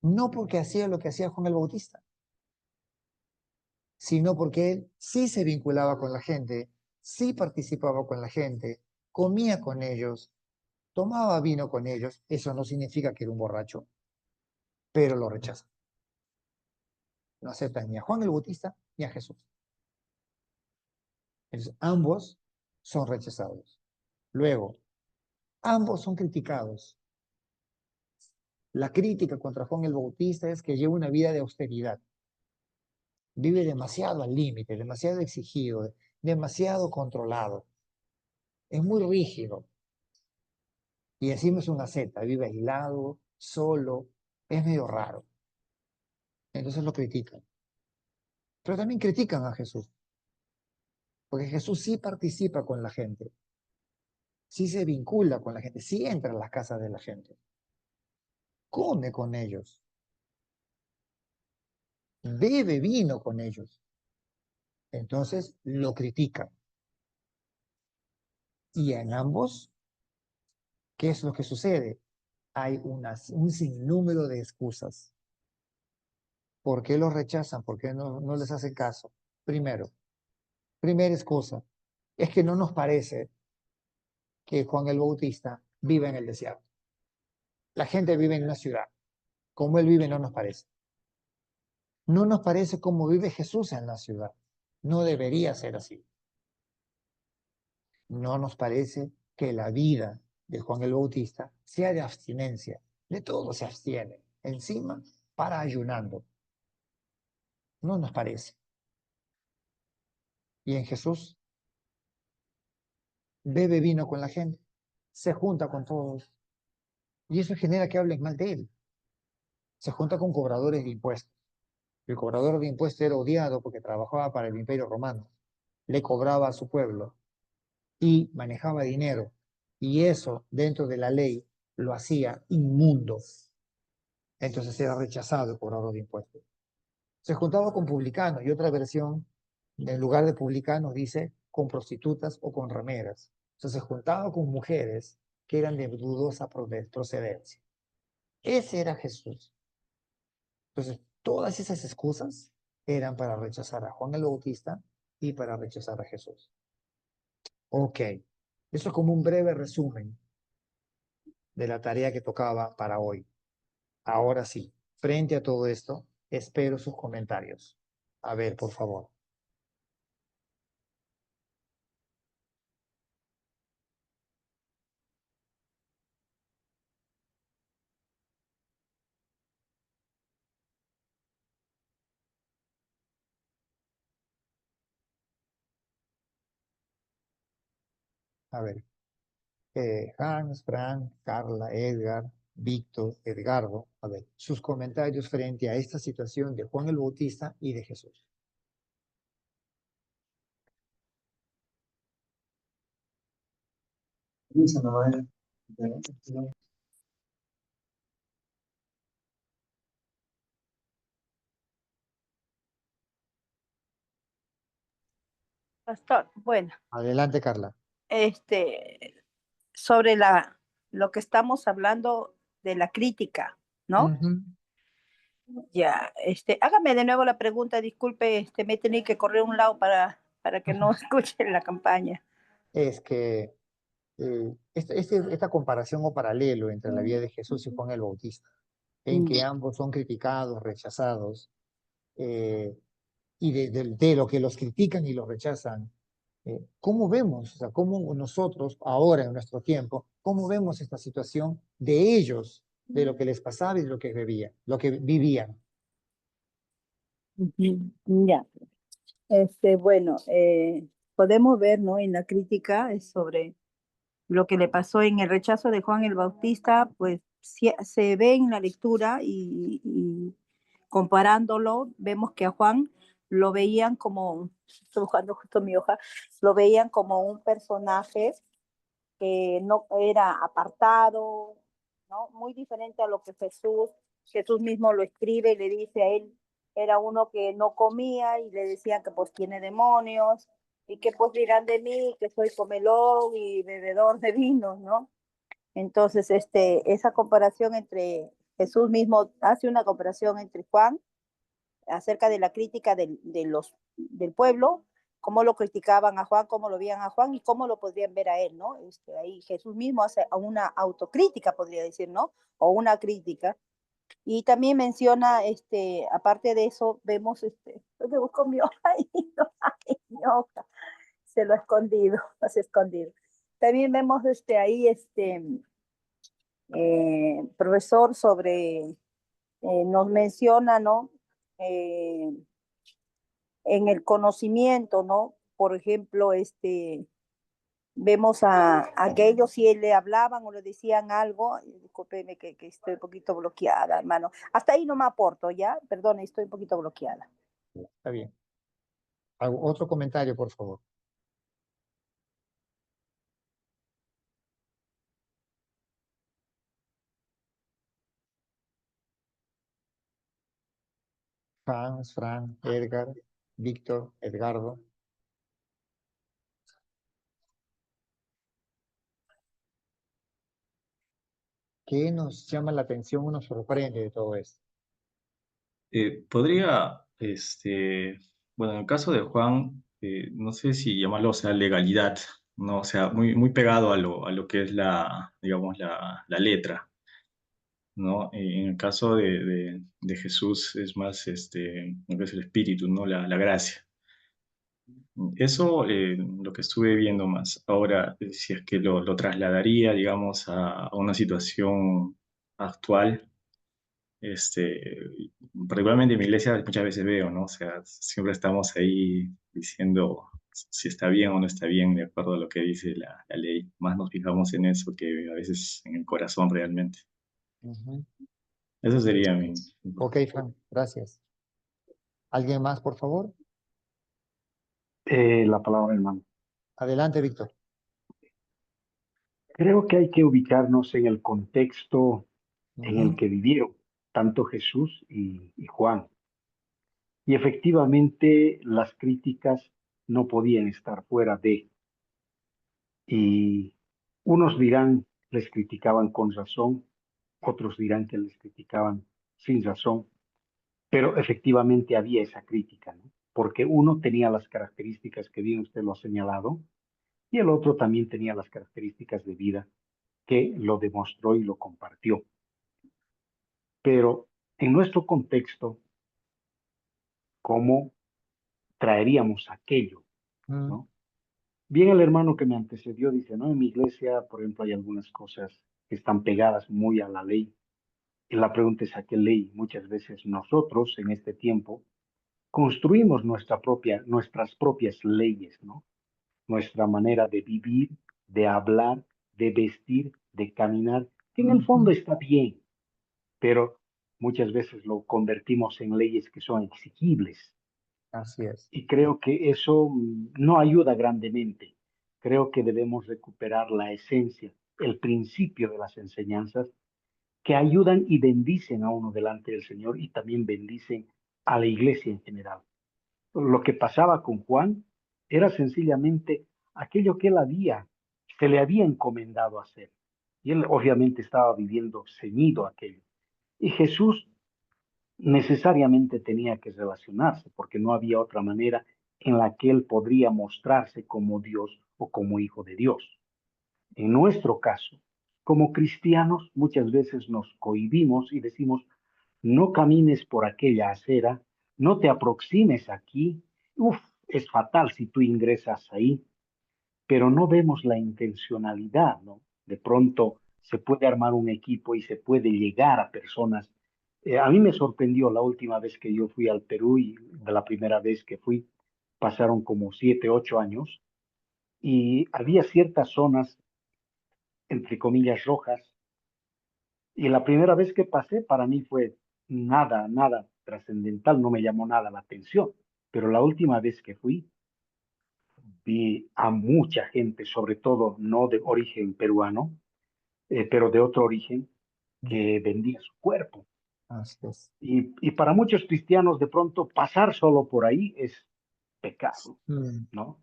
no porque hacía lo que hacía Juan el Bautista, sino porque él sí se vinculaba con la gente, sí participaba con la gente, comía con ellos, tomaba vino con ellos. Eso no significa que era un borracho, pero lo rechazan. No aceptan ni a Juan el Bautista ni a Jesús. Entonces, ambos son rechazados. Luego, ambos son criticados. La crítica contra Juan el Bautista es que lleva una vida de austeridad. Vive demasiado al límite, demasiado exigido, demasiado controlado. Es muy rígido. Y encima es una asceta, vive aislado, solo, es medio raro. Entonces lo critican. Pero también critican a Jesús, porque Jesús sí participa con la gente, sí se vincula con la gente, sí entra en las casas de la gente, come con ellos, bebe vino con ellos. Entonces lo critican. Y en ambos, ¿qué es lo que sucede? Hay un sinnúmero de excusas. ¿Por qué los rechazan? ¿Por qué no les hacen caso? Primera excusa, es que no nos parece que Juan el Bautista vive en el desierto. La gente vive en una ciudad. Como él vive no nos parece. No nos parece cómo vive Jesús en la ciudad. No debería ser así. No nos parece que la vida de Juan el Bautista sea de abstinencia. De todo se abstiene. Encima, para ayunando. No nos parece. Y en Jesús, bebe vino con la gente. Se junta con todos. Y eso genera que hablen mal de él. Se junta con cobradores de impuestos. El cobrador de impuestos era odiado porque trabajaba para el Imperio Romano. Le cobraba a su pueblo y manejaba dinero. Y eso, dentro de la ley, lo hacía inmundo. Entonces era rechazado el cobrador de impuestos. Se juntaba con publicanos y otra versión, en lugar de publicanos, dice con prostitutas o con rameras. Entonces se juntaba con mujeres que eran de dudosa procedencia. Ese era Jesús. Entonces, todas esas excusas eran para rechazar a Juan el Bautista y para rechazar a Jesús. Ok, eso es como un breve resumen de la tarea que tocaba para hoy. Ahora sí, frente a todo esto, espero sus comentarios. A ver, por favor. A ver, Hans, Frank, Carla, Edgar, Víctor, Edgardo. A ver, sus comentarios frente a esta situación de Juan el Bautista y de Jesús. Pastor, bueno, Adelante, Carla. sobre lo que estamos hablando de la crítica, ¿no? Ujú. Ya, hágame de nuevo la pregunta, disculpe, me tenía que correr a un lado para que no escuchen la campaña. Es que esta comparación o paralelo entre la vida de Jesús y Juan el Bautista, en que ambos son criticados, rechazados, y de lo que los critican y los rechazan, ¿cómo vemos? O sea, ¿cómo nosotros, ahora en nuestro tiempo, cómo vemos esta situación de ellos, de lo que les pasaba y de lo que vivían? Ya, bueno, podemos ver, ¿no? En la crítica sobre lo que le pasó en el rechazo de Juan el Bautista, pues se ve en la lectura y comparándolo, vemos que a Juan lo veían como, estoy buscando justo mi hoja, lo veían como un personaje que no era apartado, ¿no? Muy diferente a lo que Jesús mismo lo escribe y le dice a él, era uno que no comía y le decían que pues tiene demonios y que pues dirán de mí que soy comelón y bebedor de vino, ¿no? Entonces, esa comparación entre Jesús mismo hace una comparación entre Juan acerca de la crítica del pueblo cómo lo criticaban a Juan, cómo lo veían a Juan y cómo lo podrían ver a él, ¿no? Ahí Jesús mismo hace una autocrítica, podría decir, ¿no? O una crítica. Y también menciona, aparte de eso, vemos, ¿dónde busco mi hoja? Ay, no, ay, mi hoja. Se lo ha escondido, lo has escondido. También vemos ahí, profesor, sobre, nos menciona, ¿no? En el conocimiento, ¿no? Por ejemplo, vemos a aquellos si le hablaban o le decían algo, discúlpeme que estoy un poquito bloqueada, hermano. Hasta ahí no me aporto, ¿ya? Perdón, estoy un poquito bloqueada. Está bien. Otro comentario, por favor. Franz, Fran, Edgar, Víctor, Edgardo. ¿Qué nos llama la atención o nos sorprende de todo esto? Podría, bueno, en el caso de Juan, no sé si llamarlo, o sea, legalidad, ¿no? O sea, muy pegado a lo que es digamos, la letra, ¿no? En el caso de Jesús es más, lo que es el espíritu, ¿no? La gracia. Eso, lo que estuve viendo más. Ahora, si es que lo trasladaría, digamos, a una situación actual, particularmente en mi iglesia muchas veces veo, ¿no? O sea, siempre estamos ahí diciendo si está bien o no está bien de acuerdo a lo que dice la ley. Más nos fijamos en eso que a veces en el corazón realmente. Ujú. Eso sería mi... Ok, Fran, gracias. ¿Alguien más, por favor? La palabra, hermano. Adelante, Víctor. Creo que hay que ubicarnos en el contexto en el Ujú. que vivieron tanto Jesús y Juan. Y efectivamente las críticas no podían estar fuera de. Y unos dirán, les criticaban con razón, otros dirán que les criticaban sin razón, pero efectivamente había esa crítica, ¿no? Porque uno tenía las características que bien usted lo ha señalado, y el otro también tenía las características de vida que lo demostró y lo compartió. Pero en nuestro contexto, ¿cómo traeríamos aquello? Mm, ¿No? Bien, el hermano que me antecedió dice, no, en mi iglesia, por ejemplo, hay algunas cosas que están pegadas muy a la ley. Y la pregunta es, ¿a qué ley? Muchas veces nosotros en este tiempo construimos nuestras propias leyes, ¿no? Nuestra manera de vivir, de hablar, de vestir, de caminar, que en el fondo está bien, pero muchas veces lo convertimos en leyes que son exigibles. así es. Y creo que eso no ayuda grandemente. Creo que debemos recuperar la esencia, el principio de las enseñanzas que ayudan y bendicen a uno delante del Señor y también bendicen a la iglesia en general. Lo que pasaba con Juan era sencillamente aquello que se le había encomendado hacer. Y él obviamente estaba viviendo ceñido a aquello. Y Jesús necesariamente tenía que relacionarse, porque no había otra manera en la que él podría mostrarse como Dios o como hijo de Dios. En nuestro caso, como cristianos, muchas veces nos cohibimos y decimos, no camines por aquella acera, no te aproximes aquí, uf, es fatal si tú ingresas ahí, pero no vemos la intencionalidad, ¿no? De pronto se puede armar un equipo y se puede llegar a personas. A mí me sorprendió la última vez que yo fui al Perú y de la primera vez que fui, pasaron como 7, 8 años y había ciertas zonas, entre comillas, rojas. Y la primera vez que pasé, para mí fue nada trascendental, no me llamó nada la atención. Pero la última vez que fui, vi a mucha gente, sobre todo no de origen peruano, pero de otro origen, Mm, que vendía su cuerpo. así es. Y para muchos cristianos, de pronto, pasar solo por ahí es pecado, Mm, ¿no?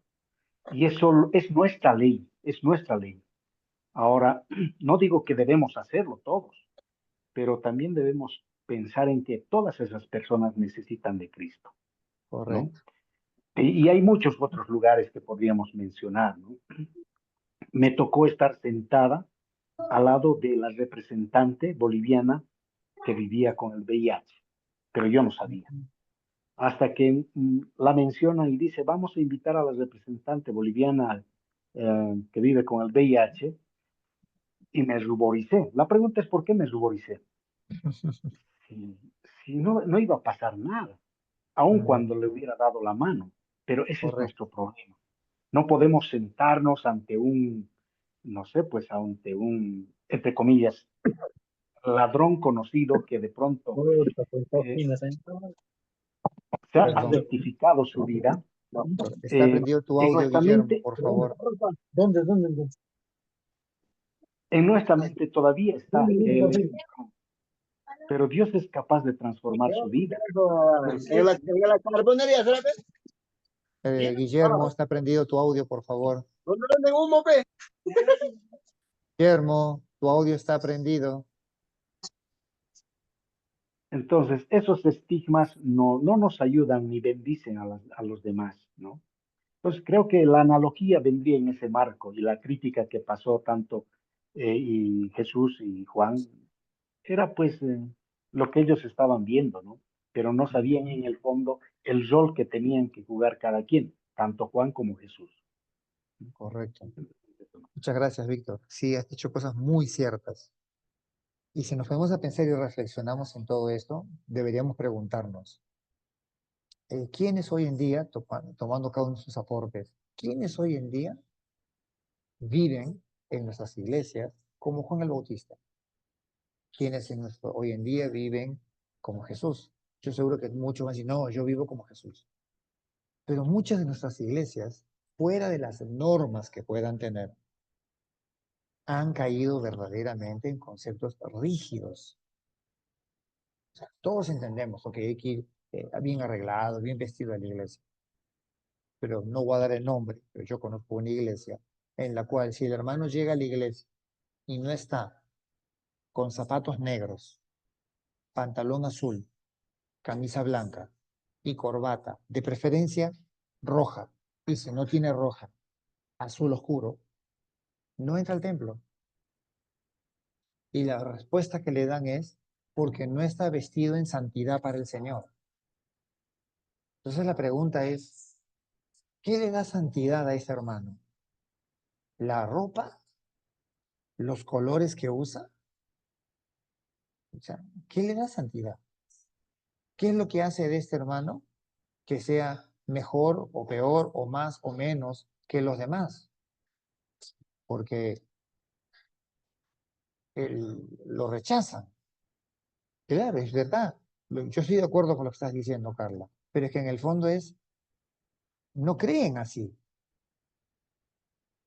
Y eso es nuestra ley, es nuestra ley. Ahora, no digo que debemos hacerlo todos, pero también debemos pensar en que todas esas personas necesitan de Cristo, ¿no? correcto. Y hay muchos otros lugares que podríamos mencionar, ¿no? Me tocó estar sentada al lado de la representante boliviana que vivía con el VIH, pero yo no sabía. Hasta que la mencionan y dice, vamos a invitar a la representante boliviana que vive con el VIH, y me ruboricé. La pregunta es, ¿por qué me ruboricé? Si, si no, no iba a pasar nada, aun cuando le hubiera dado la mano, pero ese es Correcto. nuestro problema. No podemos sentarnos ante un, no sé, pues ante un, entre comillas, ladrón conocido que de pronto eh, se ha Perdón. rectificado su vida. Víctor, está prendido tu En audio, nuestra Guillermo, mente, por favor. en nuestra mente todavía está él, pero Dios es capaz de transformar su vida. Guillermo, está prendido tu audio, por favor. Guillermo, tu audio está prendido. Entonces, esos estigmas no nos ayudan ni bendicen a los demás, ¿no? Entonces, creo que la analogía vendría en ese marco y la crítica que pasó tanto y Jesús y Juan era pues lo que ellos estaban viendo, ¿no? Pero no sabían en el fondo el rol que tenían que jugar cada quien, tanto Juan como Jesús. Correcto. Muchas gracias, Víctor. Sí, has dicho cosas muy ciertas. Y si nos ponemos a pensar y reflexionamos en todo esto, deberíamos preguntarnos, ¿quiénes hoy en día, tomando cada uno de sus aportes, quiénes hoy en día viven en nuestras iglesias como Juan el Bautista? ¿Quiénes hoy en día viven como Jesús? Yo seguro que muchos van a decir, no, yo vivo como Jesús. Pero muchas de nuestras iglesias, fuera de las normas que puedan tener, han caído verdaderamente en conceptos rígidos. O sea, todos entendemos, ok, hay que ir bien arreglado, bien vestido a la iglesia. Pero no voy a dar el nombre, pero yo conozco una iglesia en la cual si el hermano llega a la iglesia y no está con zapatos negros, pantalón azul, camisa blanca y corbata, de preferencia roja, y si no tiene roja, azul oscuro, no entra al templo. Y la respuesta que le dan es porque no está vestido en santidad para el Señor. Entonces la pregunta es, ¿qué le da santidad a ese hermano? ¿La ropa? ¿Los colores que usa? O sea, ¿qué le da santidad? ¿Qué es lo que hace de este hermano que sea mejor o peor o más o menos que los demás? Porque lo rechazan. Claro, es verdad. Yo estoy de acuerdo con lo que estás diciendo, Carla, pero es que en el fondo no creen así.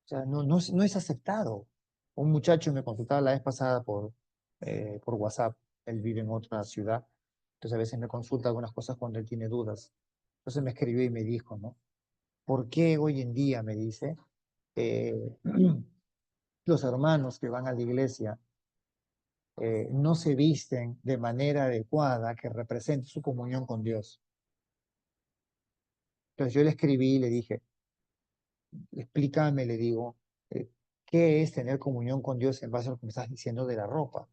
O sea, no es aceptado. Un muchacho me consultaba la vez pasada por WhatsApp, él vive en otra ciudad, entonces a veces me consulta algunas cosas cuando él tiene dudas. Entonces me escribió y me dijo, ¿no? ¿Por qué hoy en día, me dice, eh, los hermanos que van a la iglesia no se visten de manera adecuada que represente su comunión con Dios? Entonces yo le escribí y le dije, explícame, le digo, ¿qué es tener comunión con Dios en base a lo que me estás diciendo de la ropa?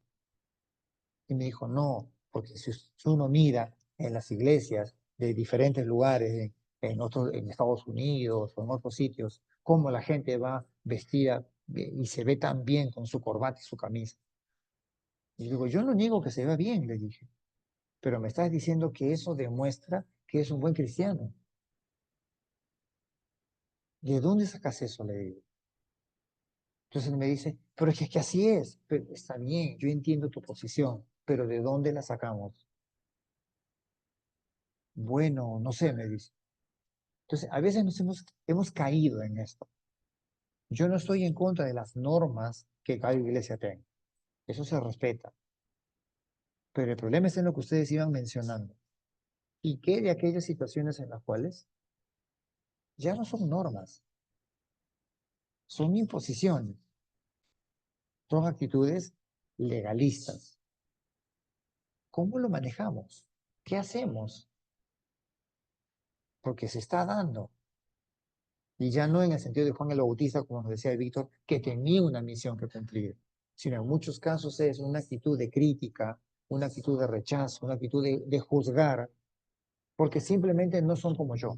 Y me dijo, no, porque si uno mira en las iglesias de diferentes lugares, en Estados Unidos o en otros sitios, cómo la gente va vestida y se ve tan bien con su corbata y su camisa. Y yo digo, yo no niego que se vea bien, le dije, pero me estás diciendo que eso demuestra que es un buen cristiano. ¿De dónde sacas eso? Le digo. Entonces me dice, pero es que así es. Pero está bien, yo entiendo tu posición, pero ¿de dónde la sacamos? Bueno, no sé, me dice. Entonces, a veces hemos caído en esto. Yo no estoy en contra de las normas que cada iglesia tenga. Eso se respeta. Pero el problema está en lo que ustedes iban mencionando. ¿Y qué de aquellas situaciones en las cuales ya no son normas, son imposiciones, son actitudes legalistas? ¿Cómo lo manejamos? ¿Qué hacemos? porque se está dando. Y ya no en el sentido de Juan el Bautista, como nos decía Víctor, que tenía una misión que cumplir, sino en muchos casos es una actitud de crítica, una actitud de rechazo, una actitud de juzgar, porque simplemente no son como yo,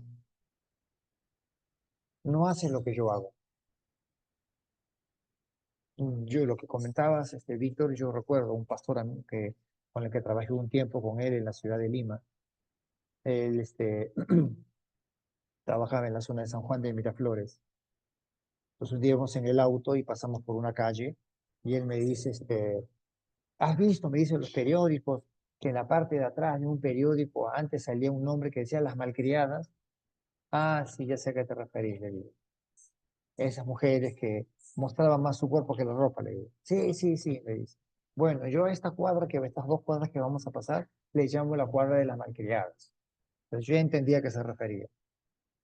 no hacen lo que yo hago. Yo lo que comentabas, Víctor, yo recuerdo un pastor con el que trabajé un tiempo con él en la ciudad de Lima. Él trabajaba en la zona de San Juan de Miraflores. Entonces un día íbamos en el auto y pasamos por una calle y él me dice, ¿has visto? Me dice los periódicos, que en la parte de atrás de un periódico antes salía un nombre que decía Las Malcriadas. Ah, sí, ya sé a qué te referís, le digo. Esas mujeres que mostraban más su cuerpo que la ropa, le digo. Sí, sí, sí, me dice. Bueno, yo a esta cuadra, estas 2 cuadras que vamos a pasar, le llamo la cuadra de las malcriadas. Entonces yo ya entendía a qué se refería.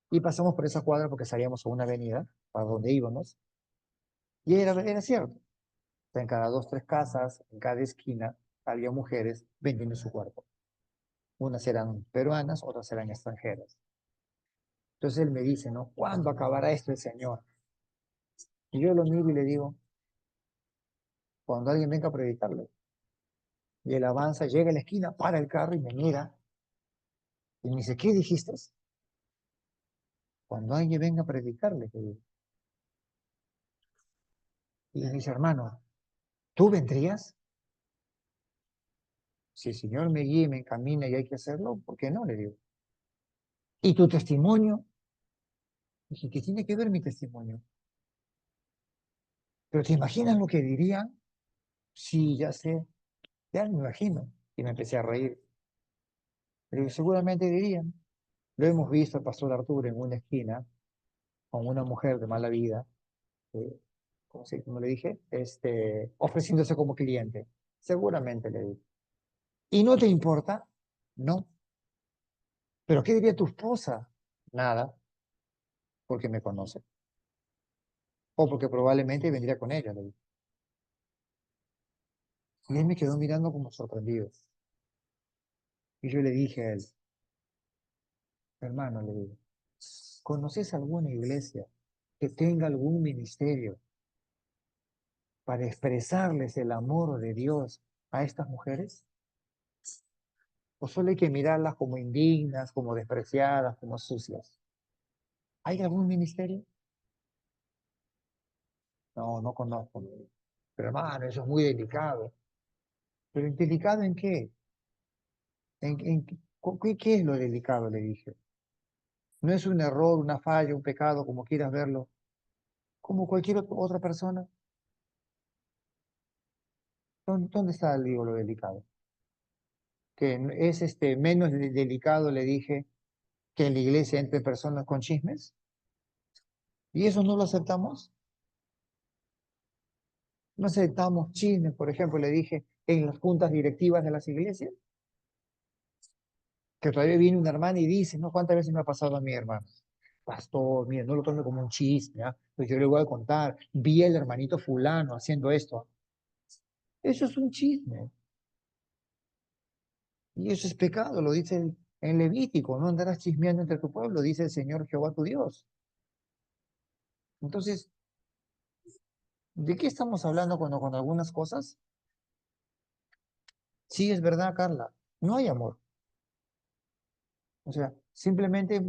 Y pasamos por esa cuadra porque salíamos a una avenida, para donde íbamos, y era cierto. O sea, en cada 2, 3 casas, en cada esquina, había mujeres vendiendo su cuerpo. Unas eran peruanas, otras eran extranjeras. Entonces él me dice, ¿no? ¿Cuándo acabará esto el Señor? Y yo lo miro y le digo, cuando alguien venga a predicarle. Y él avanza, llega a la esquina, para el carro y me mira. Y me dice, ¿qué dijiste? Cuando alguien venga a predicarle. Le digo. Y le dice, hermano, ¿tú vendrías? Si el Señor me guía y me encamina y hay que hacerlo, ¿por qué no? Le digo. ¿Y tu testimonio? Dije, ¿qué tiene que ver mi testimonio? Pero ¿te imaginas lo que dirían? Sí, ya sé, ya me imagino. Y me empecé a reír. Pero seguramente dirían, lo hemos visto al pastor Arturo en una esquina con una mujer de mala vida, como le dije, ofreciéndose como cliente. Seguramente le dije. ¿Y no te importa? No. ¿Pero qué diría tu esposa? Nada, porque me conoce. O porque probablemente vendría con ella, le dije. Y él me quedó mirando como sorprendido. Y yo le dije a él, hermano, le digo, ¿conoces alguna iglesia que tenga algún ministerio para expresarles el amor de Dios a estas mujeres? ¿O solo hay que mirarlas como indignas, como despreciadas, como sucias? ¿Hay algún ministerio? No, no conozco. Pero hermano, eso es muy delicado. ¿Pero delicado en qué? ¿Qué es lo delicado? Le dije. No es un error, una falla, un pecado, como quieras verlo, como cualquier otra persona. ¿Dónde está, digo, lo delicado? Que es menos delicado, le dije, que en la iglesia entre personas con chismes. ¿Y eso no lo aceptamos? No aceptamos chismes, por ejemplo, le dije, en las juntas directivas de las iglesias. Que todavía viene una hermana y dice, ¿no? ¿Cuántas veces me ha pasado a mi hermano? Pastor, mire, no lo tome como un chisme, ¿ah? Pues yo le voy a contar, vi al hermanito fulano haciendo esto. Eso es un chisme. Y eso es pecado, lo dice en Levítico, no andarás chismeando entre tu pueblo, dice el Señor Jehová tu Dios. Entonces, ¿de qué estamos hablando cuando con algunas cosas? Sí, es verdad, Carla, no hay amor. O sea, simplemente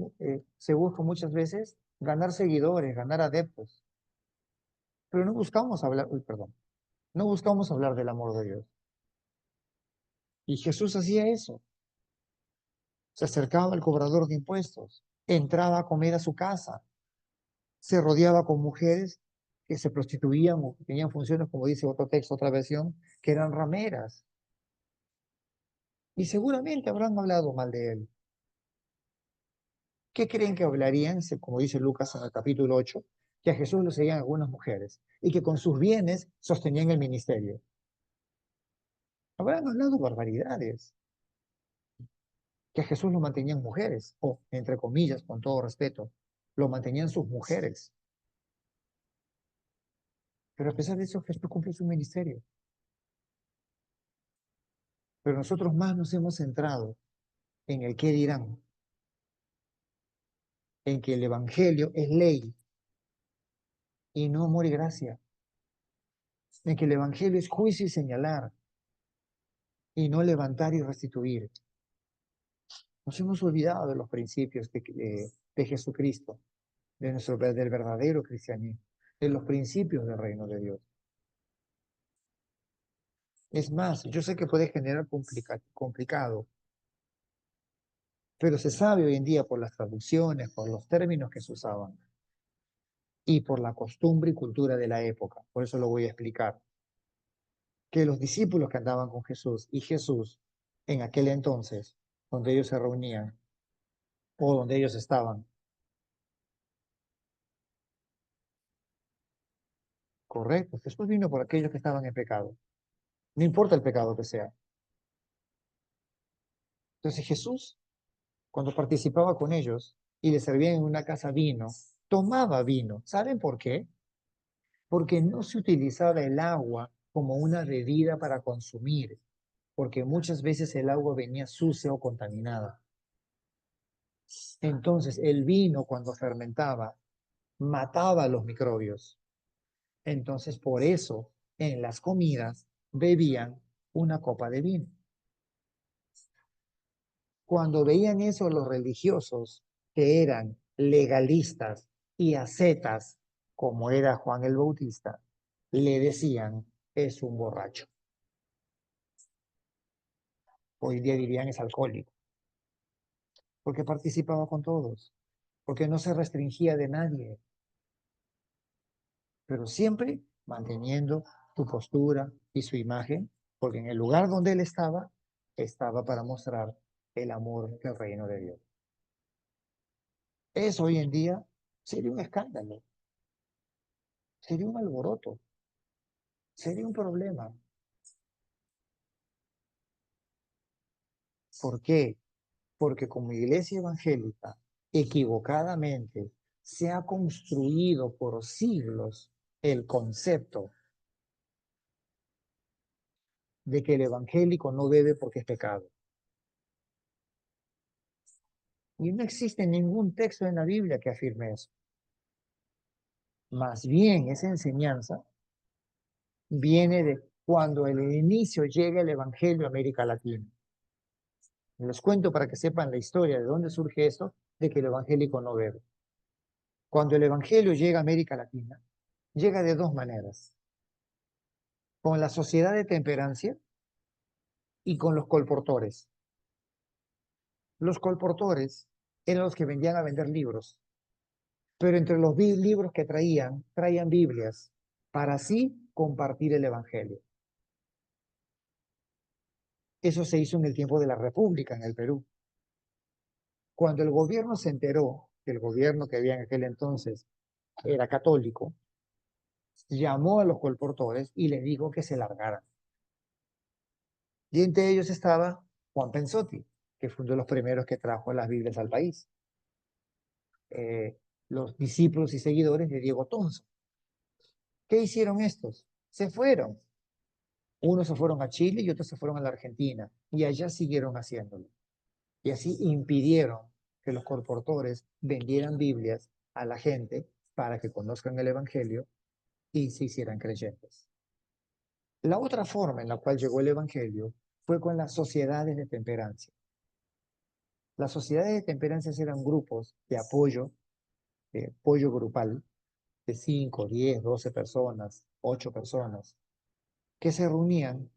se busca muchas veces ganar seguidores, ganar adeptos, pero no buscamos hablar, uy, perdón, no buscamos hablar del amor de Dios. Y Jesús hacía eso. Se acercaba al cobrador de impuestos, entraba a comer a su casa, se rodeaba con mujeres que se prostituían o que tenían funciones, como dice otro texto, otra versión, que eran rameras. Y seguramente habrán hablado mal de él. ¿Qué creen que hablarían, como dice Lucas en el capítulo 8, que a Jesús lo seguían algunas mujeres y que con sus bienes sostenían el ministerio? Habrán hablado barbaridades, que a Jesús lo mantenían mujeres, o entre comillas, con todo respeto, lo mantenían sus mujeres. Pero a pesar de eso, Jesús cumplió su ministerio. Pero nosotros más nos hemos centrado en el qué dirán. en que el evangelio es ley y no amor y gracia, en que el evangelio es juicio y señalar y no levantar y restituir. Nos hemos olvidado de los principios de Jesucristo, del verdadero cristianismo, de los principios del reino de Dios. Es más, yo sé que puede generar complicado, pero se sabe hoy en día por las traducciones, por los términos que se usaban y por la costumbre y cultura de la época. Por eso lo voy a explicar. Que los discípulos que andaban con Jesús y Jesús en aquel entonces, donde ellos se reunían o donde ellos estaban, correcto, Jesús vino por aquellos que estaban en pecado. No importa el pecado que sea. Entonces Jesús, cuando participaba con ellos y les servían en una casa vino, tomaba vino. ¿Saben por qué? Porque no se utilizaba el agua como una bebida para consumir, porque muchas veces el agua venía sucia o contaminada. Entonces el vino cuando fermentaba mataba los microbios. Entonces por eso en las comidas bebían una copa de vino. Cuando veían eso los religiosos, que eran legalistas y ascetas, como era Juan el Bautista, le decían, es un borracho. Hoy día dirían es alcohólico, porque participaba con todos, porque no se restringía de nadie, pero siempre manteniendo su postura y su imagen, porque en el lugar donde él estaba, estaba para mostrar el amor del reino de Dios. Eso hoy en día sería un escándalo, sería un alboroto, sería un problema. ¿Por qué? Porque como iglesia evangélica, equivocadamente, se ha construido por siglos el concepto de que el evangélico no bebe porque es pecado. Y no existe ningún texto en la Biblia que afirme eso. Más bien, esa enseñanza viene de cuando el inicio llega el evangelio a América Latina. Les cuento para que sepan la historia de dónde surge esto de que el evangélico no bebe. Cuando el evangelio llega a América Latina, llega de dos maneras. Con la sociedad de temperancia y con los colportores. Los colportores eran los que vendían a vender libros, pero entre los libros que traían Biblias para así compartir el evangelio. Eso se hizo en el tiempo de la República en el Perú. Cuando el gobierno se enteró que el gobierno que había en aquel entonces era católico, llamó a los colportores y les dijo que se largaran. Y entre ellos estaba Juan Pensotti, que fue uno de los primeros que trajo las Biblias al país. Los discípulos y seguidores de Diego Tonso. ¿Qué hicieron estos? Se fueron. Unos se fueron a Chile y otros se fueron a la Argentina. Y allá siguieron haciéndolo. Y así impidieron que los colportores vendieran Biblias a la gente para que conozcan el Evangelio y se hicieran creyentes. La otra forma en la cual llegó el Evangelio fue con las sociedades de temperancia. Las sociedades de temperancia eran grupos de apoyo grupal, de 5, 10, 12 personas, 8 personas, que se reunían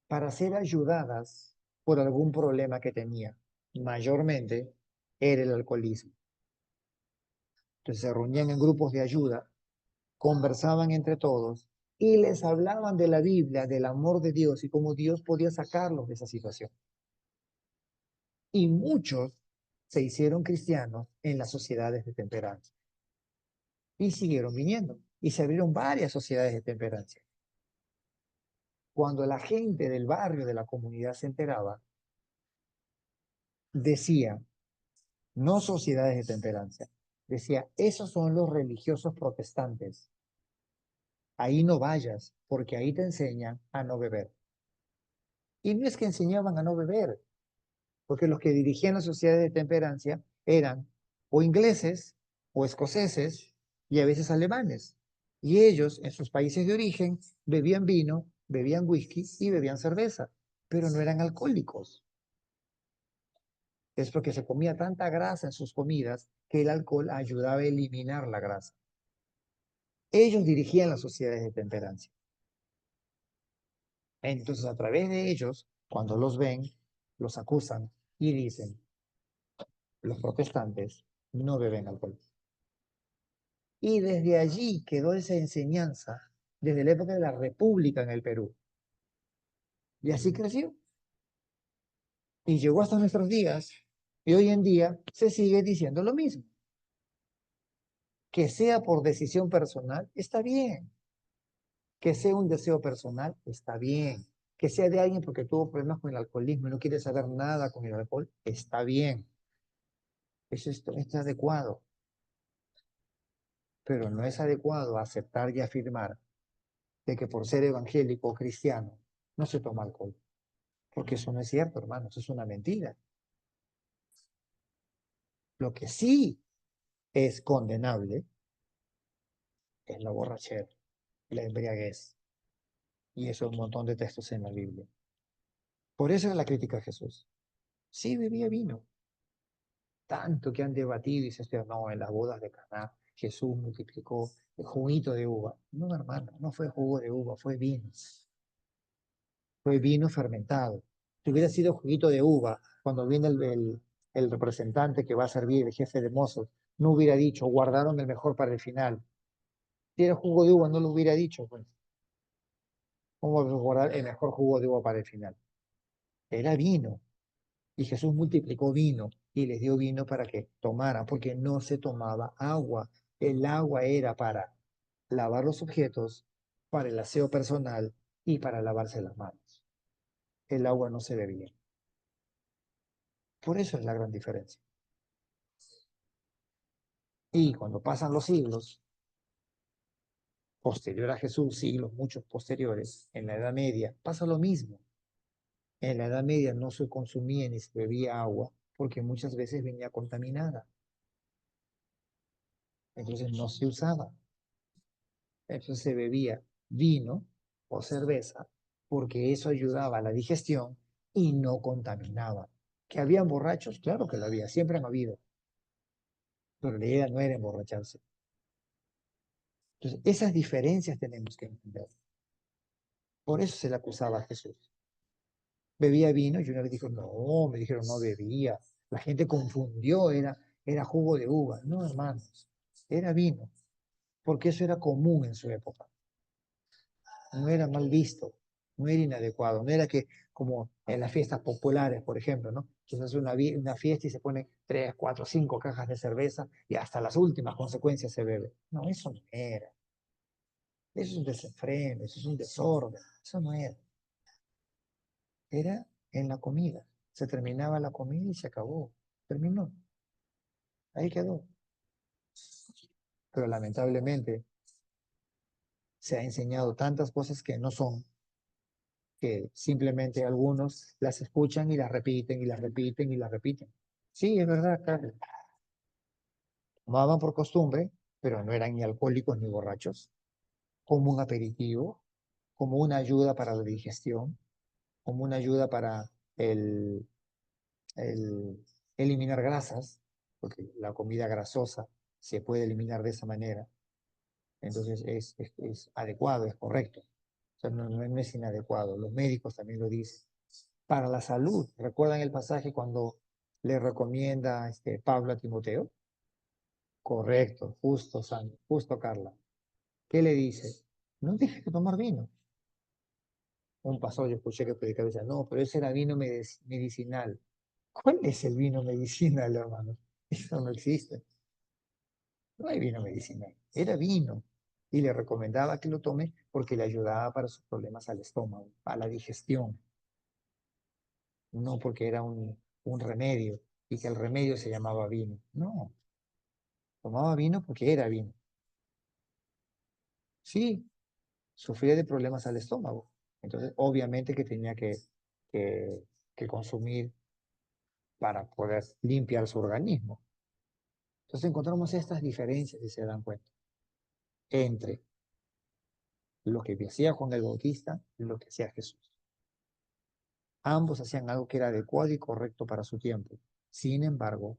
para ser ayudadas por algún problema que tenía. Mayormente era el alcoholismo. Entonces se reunían en grupos de ayuda, conversaban entre todos y les hablaban de la Biblia, del amor de Dios y cómo Dios podía sacarlos de esa situación. Y muchos se hicieron cristianos en las sociedades de temperancia. Y siguieron viniendo. Y se abrieron varias sociedades de temperancia. Cuando la gente del barrio, de la comunidad se enteraba, decía, no sociedades de temperancia, decía, esos son los religiosos protestantes. Ahí no vayas, porque ahí te enseñan a no beber. Y no es que enseñaban a no beber, porque los que dirigían las sociedades de temperancia eran o ingleses, o escoceses, y a veces alemanes. Y ellos, en sus países de origen, bebían vino, bebían whisky y bebían cerveza, pero no eran alcohólicos. Es porque se comía tanta grasa en sus comidas que el alcohol ayudaba a eliminar la grasa. Ellos dirigían las sociedades de temperancia. Entonces, a través de ellos, cuando los ven, los acusan y dicen, los protestantes no beben alcohol. Y desde allí quedó esa enseñanza, desde la época de la República en el Perú. Y así creció. Y llegó hasta nuestros días. Y hoy en día se sigue diciendo lo mismo. Que sea por decisión personal, está bien. Que sea un deseo personal, está bien. Que sea de alguien porque tuvo problemas con el alcoholismo y no quiere saber nada con el alcohol, está bien. Eso está adecuado. Pero no es adecuado aceptar y afirmar de que por ser evangélico o cristiano no se toma alcohol. Porque eso no es cierto, hermano, eso es una mentira. Lo que sí es condenable es la borrachera, la embriaguez. Y eso un montón de textos en la Biblia. Por eso es la crítica a Jesús. Sí bebía vino. Tanto que han debatido y se no, en las bodas de Caná Jesús multiplicó el juguito de uva. No, hermano, no fue jugo de uva, fue vino. Fue vino fermentado. Si hubiera sido juguito de uva, cuando viene el representante que va a servir, el jefe de mozos, no hubiera dicho, guardaron el mejor para el final. Si era jugo de uva, no lo hubiera dicho, pues. ¿Cómo guardar el mejor jugo de uva para el final? Era vino. Y Jesús multiplicó vino y les dio vino para que tomaran, porque no se tomaba agua. El agua era para lavar los objetos, para el aseo personal y para lavarse las manos. El agua no se bebía. Por eso es la gran diferencia. Y cuando pasan los siglos, posterior a Jesús, siglos muchos posteriores, en la Edad Media, pasa lo mismo. En la Edad Media no se consumía ni se bebía agua porque muchas veces venía contaminada. Entonces no se usaba. Entonces se bebía vino o cerveza porque eso ayudaba a la digestión y no contaminaba. ¿Que habían borrachos? Claro que lo había, siempre han habido. Pero la idea no era emborracharse. Entonces, esas diferencias tenemos que entender. Por eso se le acusaba a Jesús. Bebía vino y una vez dijo, no, me dijeron no bebía. La gente confundió, era jugo de uva. No, hermanos, era vino, porque eso era común en su época. No era mal visto, no era inadecuado, no era que como en las fiestas populares, por ejemplo, ¿no? Que se hace una fiesta y se ponen 3, 4, 5 cajas de cerveza y hasta las últimas consecuencias se bebe. No, eso no era. Eso es un desenfreno, eso es un desorden. Eso no era. Era en la comida. Se terminaba la comida y se acabó. Terminó. Ahí quedó. Pero lamentablemente se ha enseñado tantas cosas que no son, que simplemente algunos las escuchan y las repiten y las repiten y las repiten. Sí, es verdad, Carlos. Tomaban por costumbre, pero no eran ni alcohólicos ni borrachos, como un aperitivo, como una ayuda para la digestión, como una ayuda para el eliminar grasas, porque la comida grasosa se puede eliminar de esa manera. Entonces es adecuado, es correcto. O sea, no es inadecuado. Los médicos también lo dicen. Para la salud, ¿recuerdan el pasaje cuando le recomienda Pablo a Timoteo? Correcto, justo, justo, Carla. ¿Qué le dice? No dejes de tomar vino. Un pastor yo escuché que predicaba y decía, no, pero ese era vino medicinal. ¿Cuál es el vino medicinal, hermano? Eso no existe. No hay vino medicinal. Era vino. Y le recomendaba que lo tome porque le ayudaba para sus problemas al estómago, a la digestión. No porque era un remedio y que el remedio se llamaba vino. No. Tomaba vino porque era vino. Sí, sufría de problemas al estómago. Entonces, obviamente que tenía que consumir para poder limpiar su organismo. Entonces encontramos estas diferencias, si se dan cuenta, entre lo que hacía Juan el Bautista y lo que hacía Jesús. Ambos hacían algo que era adecuado y correcto para su tiempo. Sin embargo,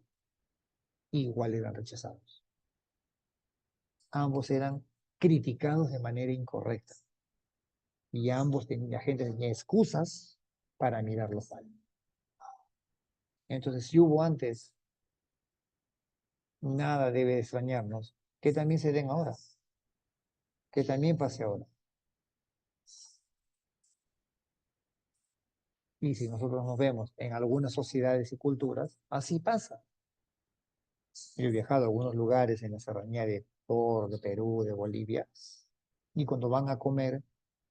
igual eran rechazados. Ambos eran criticados de manera incorrecta. Y la gente tenía excusas para mirarlo mal. Entonces, si hubo antes, nada debe extrañarnos que también se den ahora, que también pase ahora. Y si nosotros nos vemos en algunas sociedades y culturas, así pasa. Yo he viajado a algunos lugares en la serranía de Ecuador, de Perú, de Bolivia, y cuando van a comer,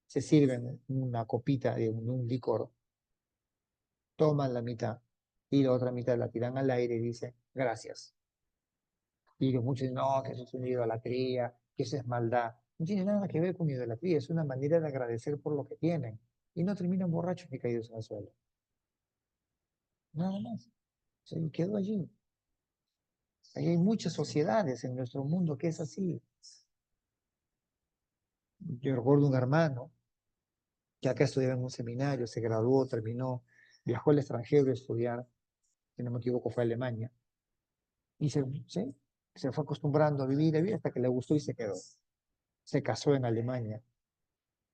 se sirven una copita de un licor, toman la mitad y la otra mitad la tiran al aire y dicen gracias. Y que muchos dicen, no, que eso es una idolatría, que eso es maldad. No tiene nada que ver con idolatría, es una manera de agradecer por lo que tienen. Y no terminan borrachos ni caídos en el suelo. Nada más. Se quedó allí. Ahí hay muchas sociedades en nuestro mundo que es así. Yo recuerdo un hermano que acá estudiaba en un seminario, se graduó, terminó, viajó al extranjero a estudiar, si no me equivoco fue a Alemania, y ¿sí? Se fue acostumbrando a vivir hasta que le gustó y se quedó. Se casó en Alemania.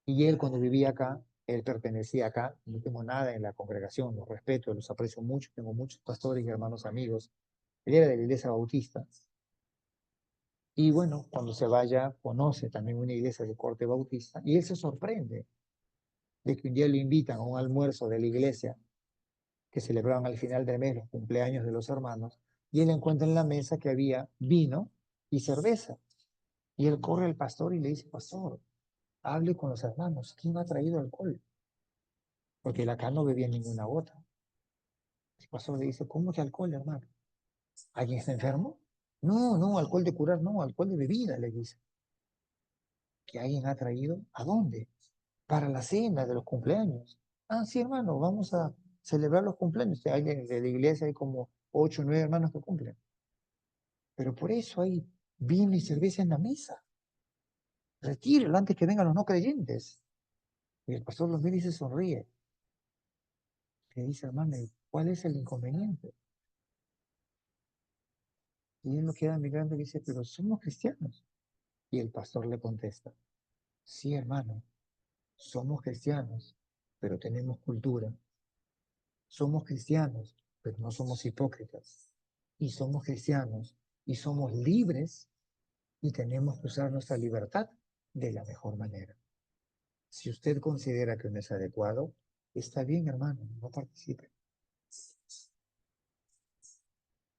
Y él cuando vivía acá, él pertenecía acá, no tengo nada en la congregación, los respeto, los aprecio mucho, tengo muchos pastores y hermanos amigos. Él era de la iglesia bautista. Y bueno, cuando se vaya, conoce también una iglesia de corte bautista, y él se sorprende de que un día lo invitan a un almuerzo de la iglesia que celebraban al final del mes los cumpleaños de los hermanos, y él encuentra en la mesa que había vino y cerveza. Y él corre al pastor y le dice, pastor, hable con los hermanos, ¿quién ha traído alcohol? Porque él acá no bebía ninguna gota. El pastor le dice, ¿cómo que alcohol, hermano? ¿Alguien está enfermo? No, no, alcohol de curar, no, alcohol de bebida, le dice. ¿Que alguien ha traído? ¿A dónde? Para la cena de los cumpleaños. Ah, sí, hermano, vamos a celebrar los cumpleaños. Hay de la iglesia hay como 8 o 9 hermanos que cumplen. Pero por eso hay vino y cerveza en la mesa. Retíralo antes que vengan los no creyentes. Y el pastor los mira y se sonríe. Le dice, hermano, ¿cuál es el inconveniente? Y él lo queda mirando y dice, pero somos cristianos. Y el pastor le contesta, sí, hermano, somos cristianos, pero tenemos cultura. Somos cristianos, pero no somos hipócritas. Y somos cristianos y somos libres y tenemos que usar nuestra libertad de la mejor manera. Si usted considera que no es adecuado, está bien, hermano, no participe.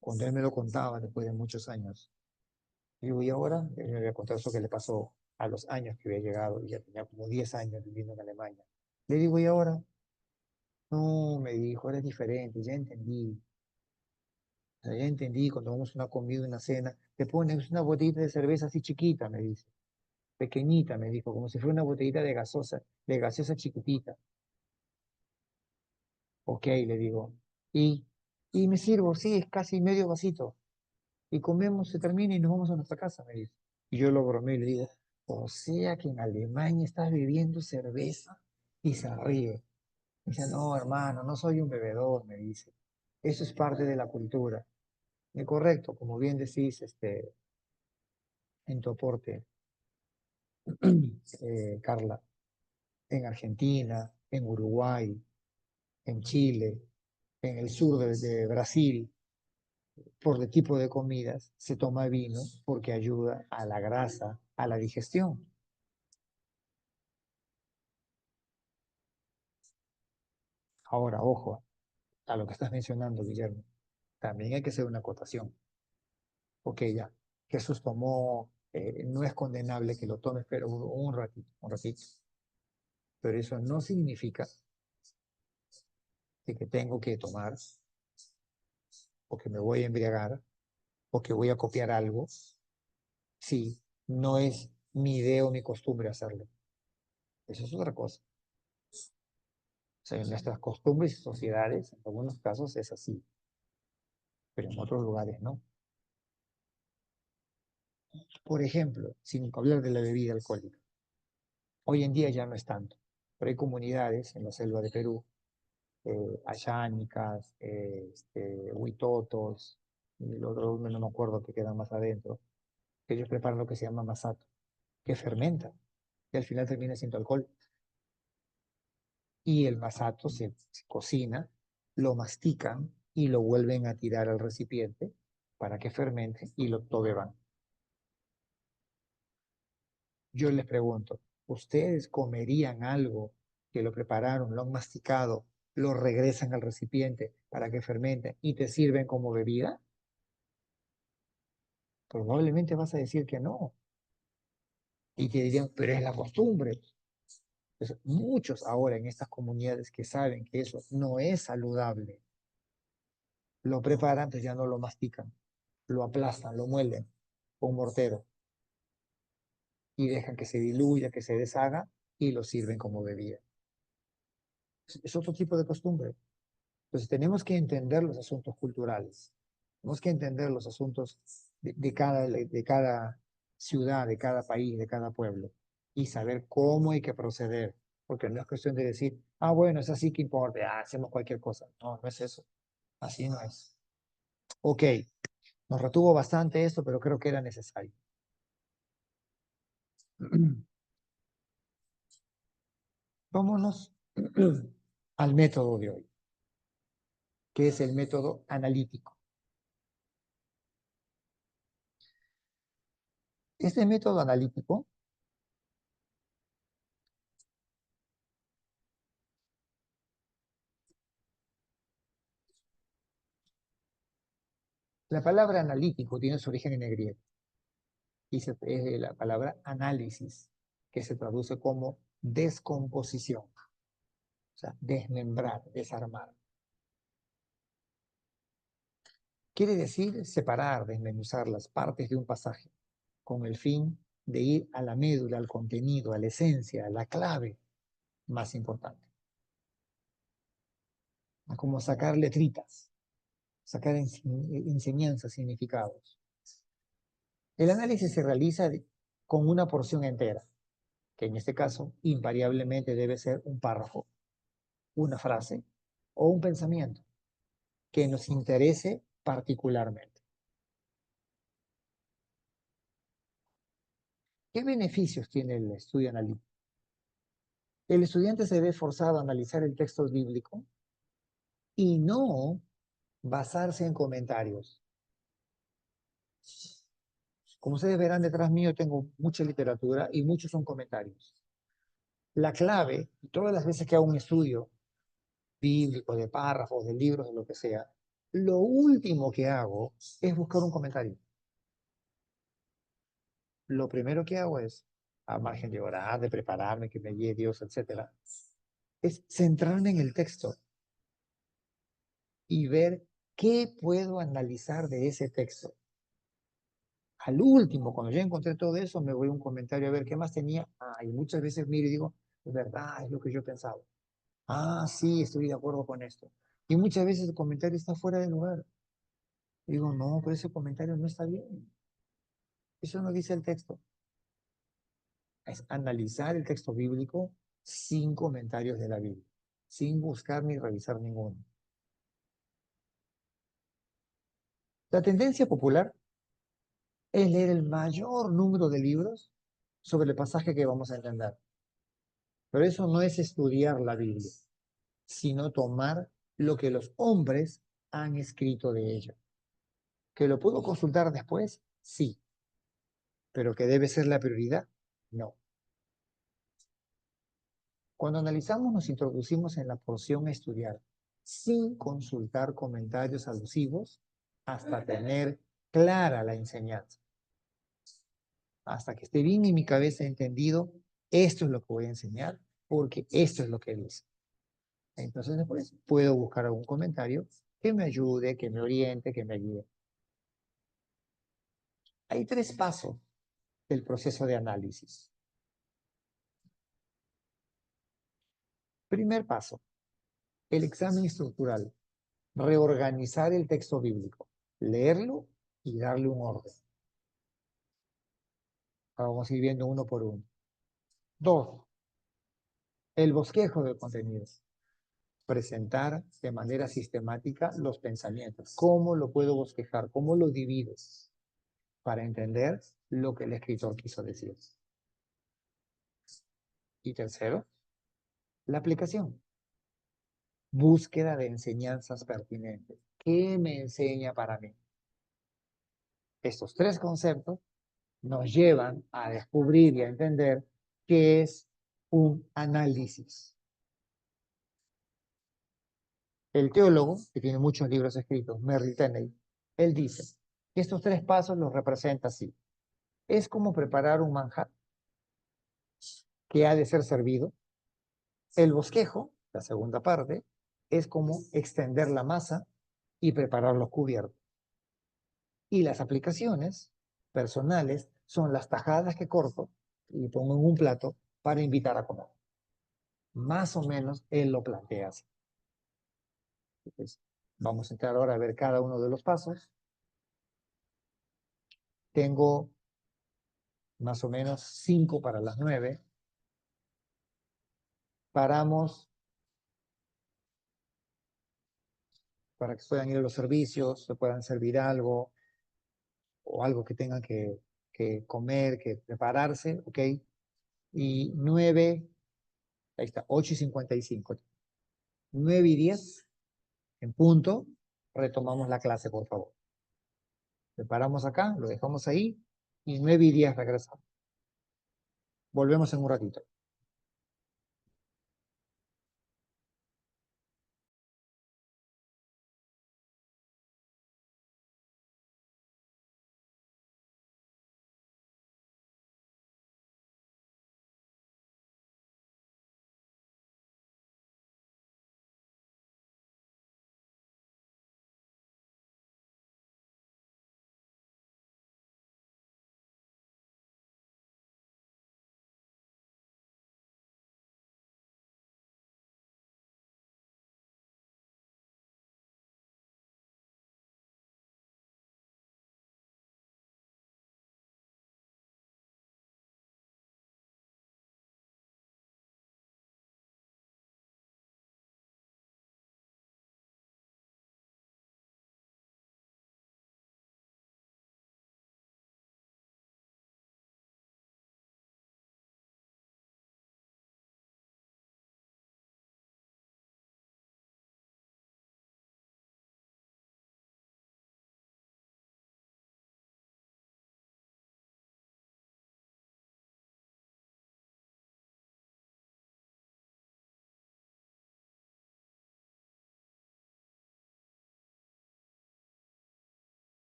Cuando él me lo contaba después de muchos años, digo, y ahora, él me había contado eso que le pasó a los años que había llegado, y ya tenía como 10 años viviendo en Alemania. Le digo, ¿y ahora? No, me dijo, eres diferente, ya entendí. O sea, ya entendí, cuando vamos a una comida, una cena, te pones una botellita de cerveza así chiquita, me dice. Pequeñita, me dijo, como si fuera una botellita de gaseosa chiquitita. Ok, le digo. Y, y me sirvo, sí, es casi medio vasito. Y comemos, se termina y nos vamos a nuestra casa, me dice. Y yo lo bromeo y le digo, o sea que en Alemania estás bebiendo cerveza, y se ríe. Me dice, no, hermano, no soy un bebedor, me dice. Eso es parte de la cultura. Y correcto, como bien decís, en tu aporte, Carla, en Argentina, en Uruguay, en Chile, en el sur de Brasil, por el tipo de comidas, se toma vino porque ayuda a la grasa, a la digestión. Ahora, ojo, a lo que estás mencionando, Guillermo, también hay que hacer una acotación. Ok, ya, Jesús tomó, no es condenable que lo tomes, pero un ratito. Pero eso no significa que tengo que tomar, o que me voy a embriagar, o que voy a copiar algo, si no es mi idea o mi costumbre hacerlo. Eso es otra cosa. O sea, en nuestras costumbres y sociedades, en algunos casos es así, pero en otros lugares no. Por ejemplo, sin hablar de la bebida alcohólica. Hoy en día ya no es tanto, pero hay comunidades en la selva de Perú, ayánicas, huitotos, y el otro no me acuerdo que quedan más adentro, que ellos preparan lo que se llama masato, que fermenta, y al final termina siendo alcohol. Y el masato se cocina, lo mastican y lo vuelven a tirar al recipiente para que fermente y lo beban. Yo les pregunto, ¿ustedes comerían algo que lo prepararon, lo han masticado, lo regresan al recipiente para que fermente y te sirven como bebida? Probablemente vas a decir que no. Y te dirían, pero es la costumbre. Pues muchos ahora en estas comunidades que saben que eso no es saludable, lo preparan, pues ya no lo mastican, lo aplastan, lo muelen con mortero y dejan que se diluya, que se deshaga y lo sirven como bebida. Es otro tipo de costumbre. Entonces tenemos que entender los asuntos culturales, tenemos que entender los asuntos de cada ciudad, de cada país, de cada pueblo y saber cómo hay que proceder, porque no es cuestión de decir, ah, bueno, es así que importa, ah, hacemos cualquier cosa. No, no es eso, así no es. Ok, nos retuvo bastante esto, pero creo que era necesario. Vámonos al método de hoy, que es el método analítico. Este método analítico la palabra analítico tiene su origen en el griego y es de la palabra análisis, que se traduce como descomposición, o sea, desmembrar, desarmar. Quiere decir separar, desmenuzar las partes de un pasaje con el fin de ir a la médula, al contenido, a la esencia, a la clave más importante. Es como sacar letritas, sacar enseñanzas, significados. El análisis se realiza con una porción entera, que en este caso invariablemente debe ser un párrafo, una frase o un pensamiento que nos interese particularmente. ¿Qué beneficios tiene el estudio analítico? El estudiante se ve forzado a analizar el texto bíblico y no basarse en comentarios. Como ustedes verán detrás mío tengo mucha literatura y muchos son comentarios. La clave, todas las veces que hago un estudio bíblico, de párrafos, de libros, de lo que sea, lo último que hago es buscar un comentario. Lo primero que hago es, a margen de orar, de prepararme, que me guíe Dios, etcétera, es centrarme en el texto y ver qué puedo analizar de ese texto. Al último, cuando ya encontré todo eso, me voy a un comentario a ver qué más tenía. Y muchas veces miro y digo, es verdad, es lo que yo pensaba. Sí, estoy de acuerdo con esto. Y muchas veces el comentario está fuera de lugar. Digo, no, pero ese comentario no está bien. Eso no dice el texto. Es analizar el texto bíblico sin comentarios de la Biblia, sin buscar ni revisar ninguno. La tendencia popular es leer el mayor número de libros sobre el pasaje que vamos a entender. Pero eso no es estudiar la Biblia, sino tomar lo que los hombres han escrito de ella. ¿Que lo puedo consultar después? Sí. ¿Pero que debe ser la prioridad? No. Cuando analizamos nos introducimos en la porción a estudiar, sin consultar comentarios alusivos, hasta tener clara la enseñanza. Hasta que esté bien en mi cabeza entendido, esto es lo que voy a enseñar, porque esto es lo que dice. Entonces después puedo buscar algún comentario que me ayude, que me oriente, que me guíe. Hay 3 pasos del proceso de análisis. Primer paso, el examen estructural. Reorganizar el texto bíblico, leerlo y darle un orden. Vamos a ir viendo uno por uno. 2. El bosquejo del contenido. Presentar de manera sistemática los pensamientos. ¿Cómo lo puedo bosquejar? ¿Cómo lo divido? Para entender lo que el escritor quiso decir. Y tercero, la aplicación. Búsqueda de enseñanzas pertinentes. ¿Qué me enseña para mí? Estos tres conceptos nos llevan a descubrir y a entender qué es un análisis. El teólogo, que tiene muchos libros escritos, Merrill Tenney, él dice que estos tres pasos los representa así. Es como preparar un manjar que ha de ser servido. El bosquejo, la segunda parte, es como extender la masa y preparar los cubiertos. Y las aplicaciones personales son las tajadas que corto y pongo en un plato para invitar a comer. Más o menos él lo plantea así. Entonces, vamos a entrar ahora a ver cada uno de los pasos. Tengo más o menos 5 para las 9. Paramos para que puedan ir a los servicios, se puedan servir algo o algo que tengan que comer, que prepararse, ¿ok? Y 9, ahí está, 8:55. 9:10, en punto, retomamos la clase, por favor. Preparamos acá, lo dejamos ahí y 9:10 regresamos. Volvemos en un ratito.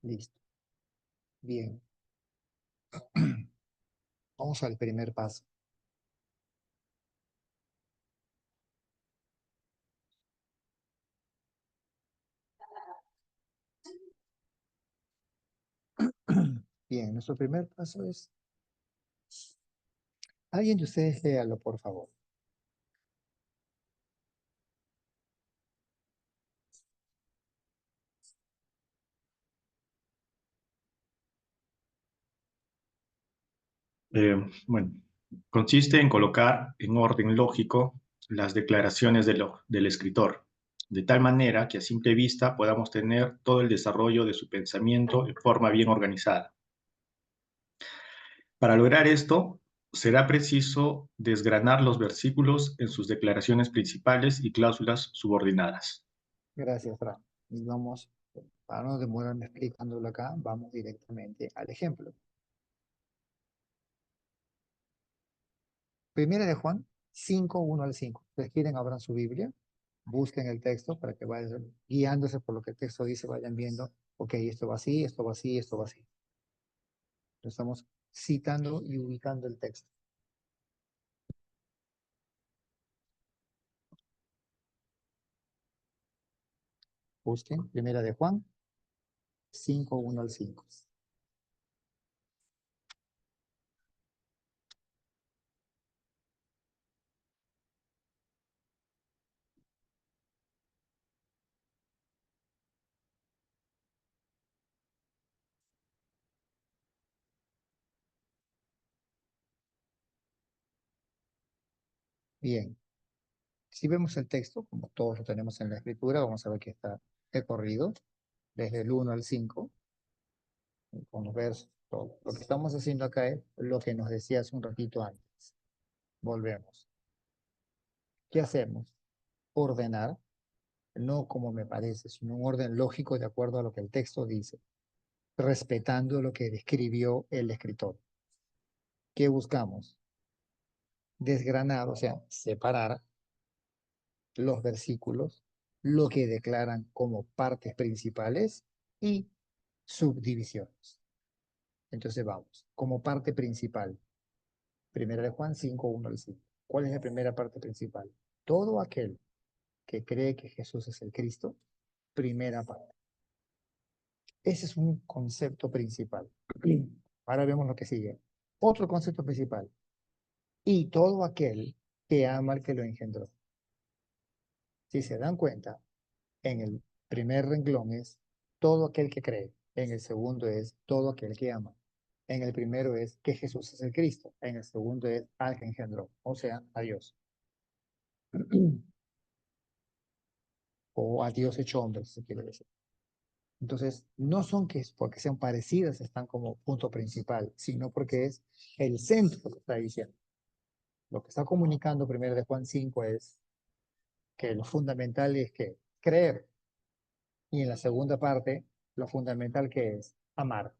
Listo. Bien. Vamos al primer paso. Bien, nuestro primer paso es... Alguien de ustedes léalo, por favor. Bueno, consiste en colocar en orden lógico las declaraciones del escritor, de tal manera que a simple vista podamos tener todo el desarrollo de su pensamiento de forma bien organizada. Para lograr esto, será preciso desgranar los versículos en sus declaraciones principales y cláusulas subordinadas. Gracias, Fran. Y vamos, para no demorarme explicándolo acá, vamos directamente al ejemplo. Primera de Juan 5, 1 al 5. Ustedes quieren, abran su Biblia, busquen el texto para que vayan guiándose por lo que el texto dice, vayan viendo, ok, esto va así, esto va así, esto va así. Estamos citando y ubicando el texto. Busquen Primera de Juan 5, 1 al 5. Bien, si vemos el texto, como todos lo tenemos en la escritura, vamos a ver que está de corrido, desde el 1 al 5, con los versos, todo. Lo que estamos haciendo acá es lo que nos decía hace un ratito antes. Volvemos. ¿Qué hacemos? Ordenar, no como me parece, sino un orden lógico de acuerdo a lo que el texto dice, respetando lo que describió el escritor. ¿Qué buscamos? Desgranar, o sea, separar los versículos, lo que declaran como partes principales y subdivisiones. Entonces vamos, como parte principal, primera de Juan 5, 1 al 5. ¿Cuál es la primera parte principal? Todo aquel que cree que Jesús es el Cristo, primera parte. Ese es un concepto principal. Ahora vemos lo que sigue. Otro concepto principal. Y todo aquel que ama al que lo engendró. Si se dan cuenta, en el primer renglón es todo aquel que cree. En el segundo es todo aquel que ama. En el primero es que Jesús es el Cristo. En el segundo es al que engendró, o sea, a Dios. O a Dios hecho hombre, si se quiere decir. Entonces, no son que es porque sean parecidas, están como punto principal, sino porque es el centro que está diciendo. Lo que está comunicando primero de Juan 5 es que lo fundamental es que creer. Y en la segunda parte, lo fundamental que es amar.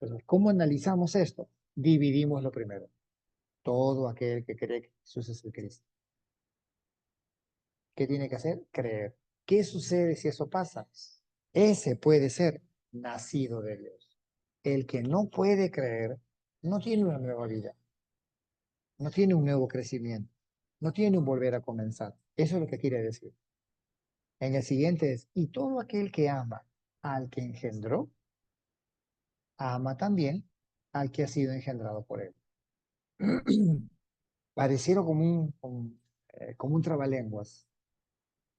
Entonces, ¿cómo analizamos esto? Dividimos lo primero. Todo aquel que cree que Jesús es el Cristo. ¿Qué tiene que hacer? Creer. ¿Qué sucede si eso pasa? Ese puede ser nacido de Dios. El que no puede creer no tiene una nueva vida, no tiene un nuevo crecimiento, no tiene un volver a comenzar. Eso es lo que quiere decir. En el siguiente es, y todo aquel que ama al que engendró, ama también al que ha sido engendrado por él. Pareciera como un trabalenguas,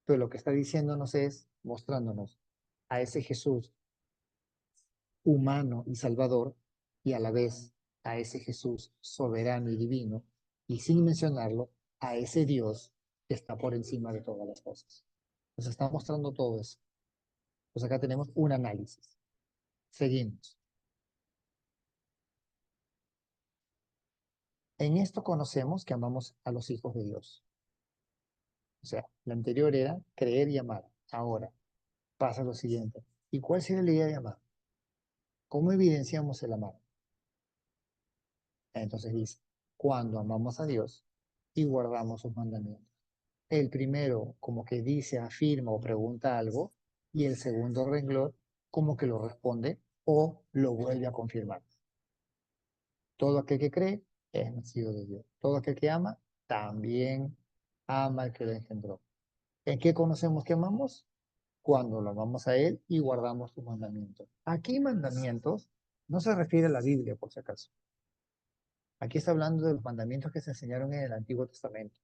pero lo que está diciéndonos es, mostrándonos a ese Jesús humano y salvador, y a la vez a ese Jesús soberano y divino, y sin mencionarlo, a ese Dios que está por encima de todas las cosas. Nos está mostrando todo eso. Pues acá tenemos un análisis. Seguimos. En esto conocemos que amamos a los hijos de Dios. O sea, la anterior era creer y amar. Ahora pasa lo siguiente. ¿Y cuál sería la idea de amar? ¿Cómo evidenciamos el amar? Entonces dice, cuando amamos a Dios y guardamos sus mandamientos. El primero como que dice, afirma o pregunta algo, y el segundo renglón como que lo responde o lo vuelve a confirmar. Todo aquel que cree es nacido de Dios. Todo aquel que ama también ama al que lo engendró. ¿En qué conocemos que amamos? Cuando lo amamos a Él y guardamos sus mandamientos. Aquí mandamientos no se refiere a la Biblia, por si acaso. Aquí está hablando de los mandamientos que se enseñaron en el Antiguo Testamento,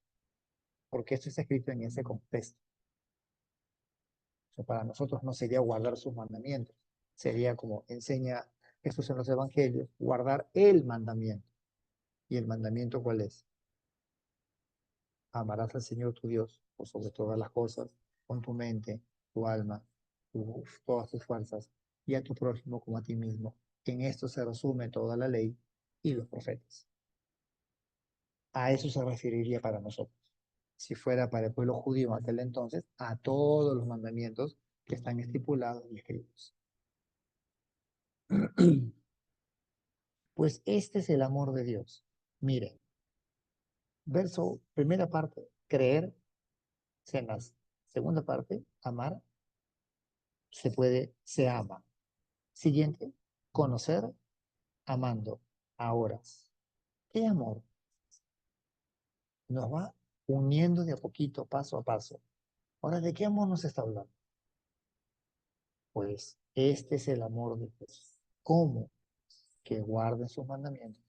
porque esto está escrito en ese contexto. O sea, para nosotros no sería guardar sus mandamientos, sería como enseña Jesús en los Evangelios, guardar el mandamiento. ¿Y el mandamiento cuál es? Amarás al Señor tu Dios por sobre todas las cosas, con tu mente, tu alma, todas tus fuerzas, y a tu prójimo como a ti mismo. En esto se resume toda la ley y los profetas. A eso se referiría para nosotros. Si fuera para el pueblo judío en aquel entonces, a todos los mandamientos que están estipulados y escritos. Pues este es el amor de Dios. Miren, Verso, primera parte, creer, se nace. Segunda parte, amar, se puede, se ama. Siguiente, conocer, amando. Ahora, ¿qué amor? Nos va uniendo de a poquito, paso a paso. Ahora, ¿de qué amor nos está hablando? Pues este es el amor de Dios. ¿Cómo? Que guarden sus mandamientos.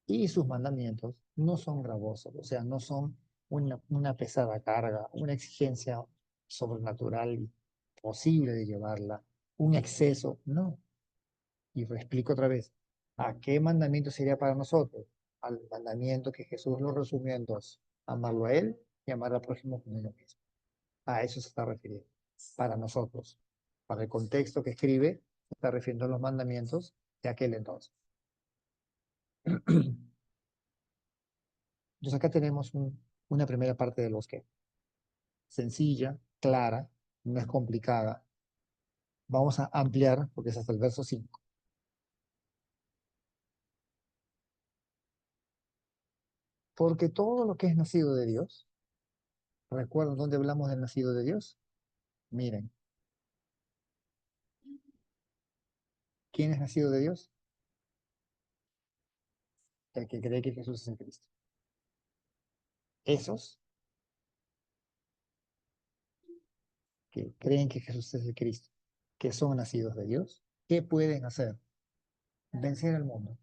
Y sus mandamientos no son gravosos, o sea, no son una pesada carga, una exigencia sobrenatural posible de llevarla, un exceso, no. Y lo explico otra vez. ¿A qué mandamiento sería para nosotros? Al mandamiento que Jesús lo resumió en dos: amarlo a Él y amar al prójimo como uno mismo. A eso se está refiriendo. Para nosotros, para el contexto que escribe, se está refiriendo a los mandamientos de aquel entonces. Entonces acá tenemos una primera parte de los que sencilla, clara, no es complicada. Vamos a ampliar porque es hasta el verso 5. Porque todo lo que es nacido de Dios, ¿recuerdan dónde hablamos del nacido de Dios? Miren, ¿quién es nacido de Dios? El que cree que Jesús es el Cristo. Esos que creen que Jesús es el Cristo, que son nacidos de Dios, ¿qué pueden hacer? Vencer al mundo.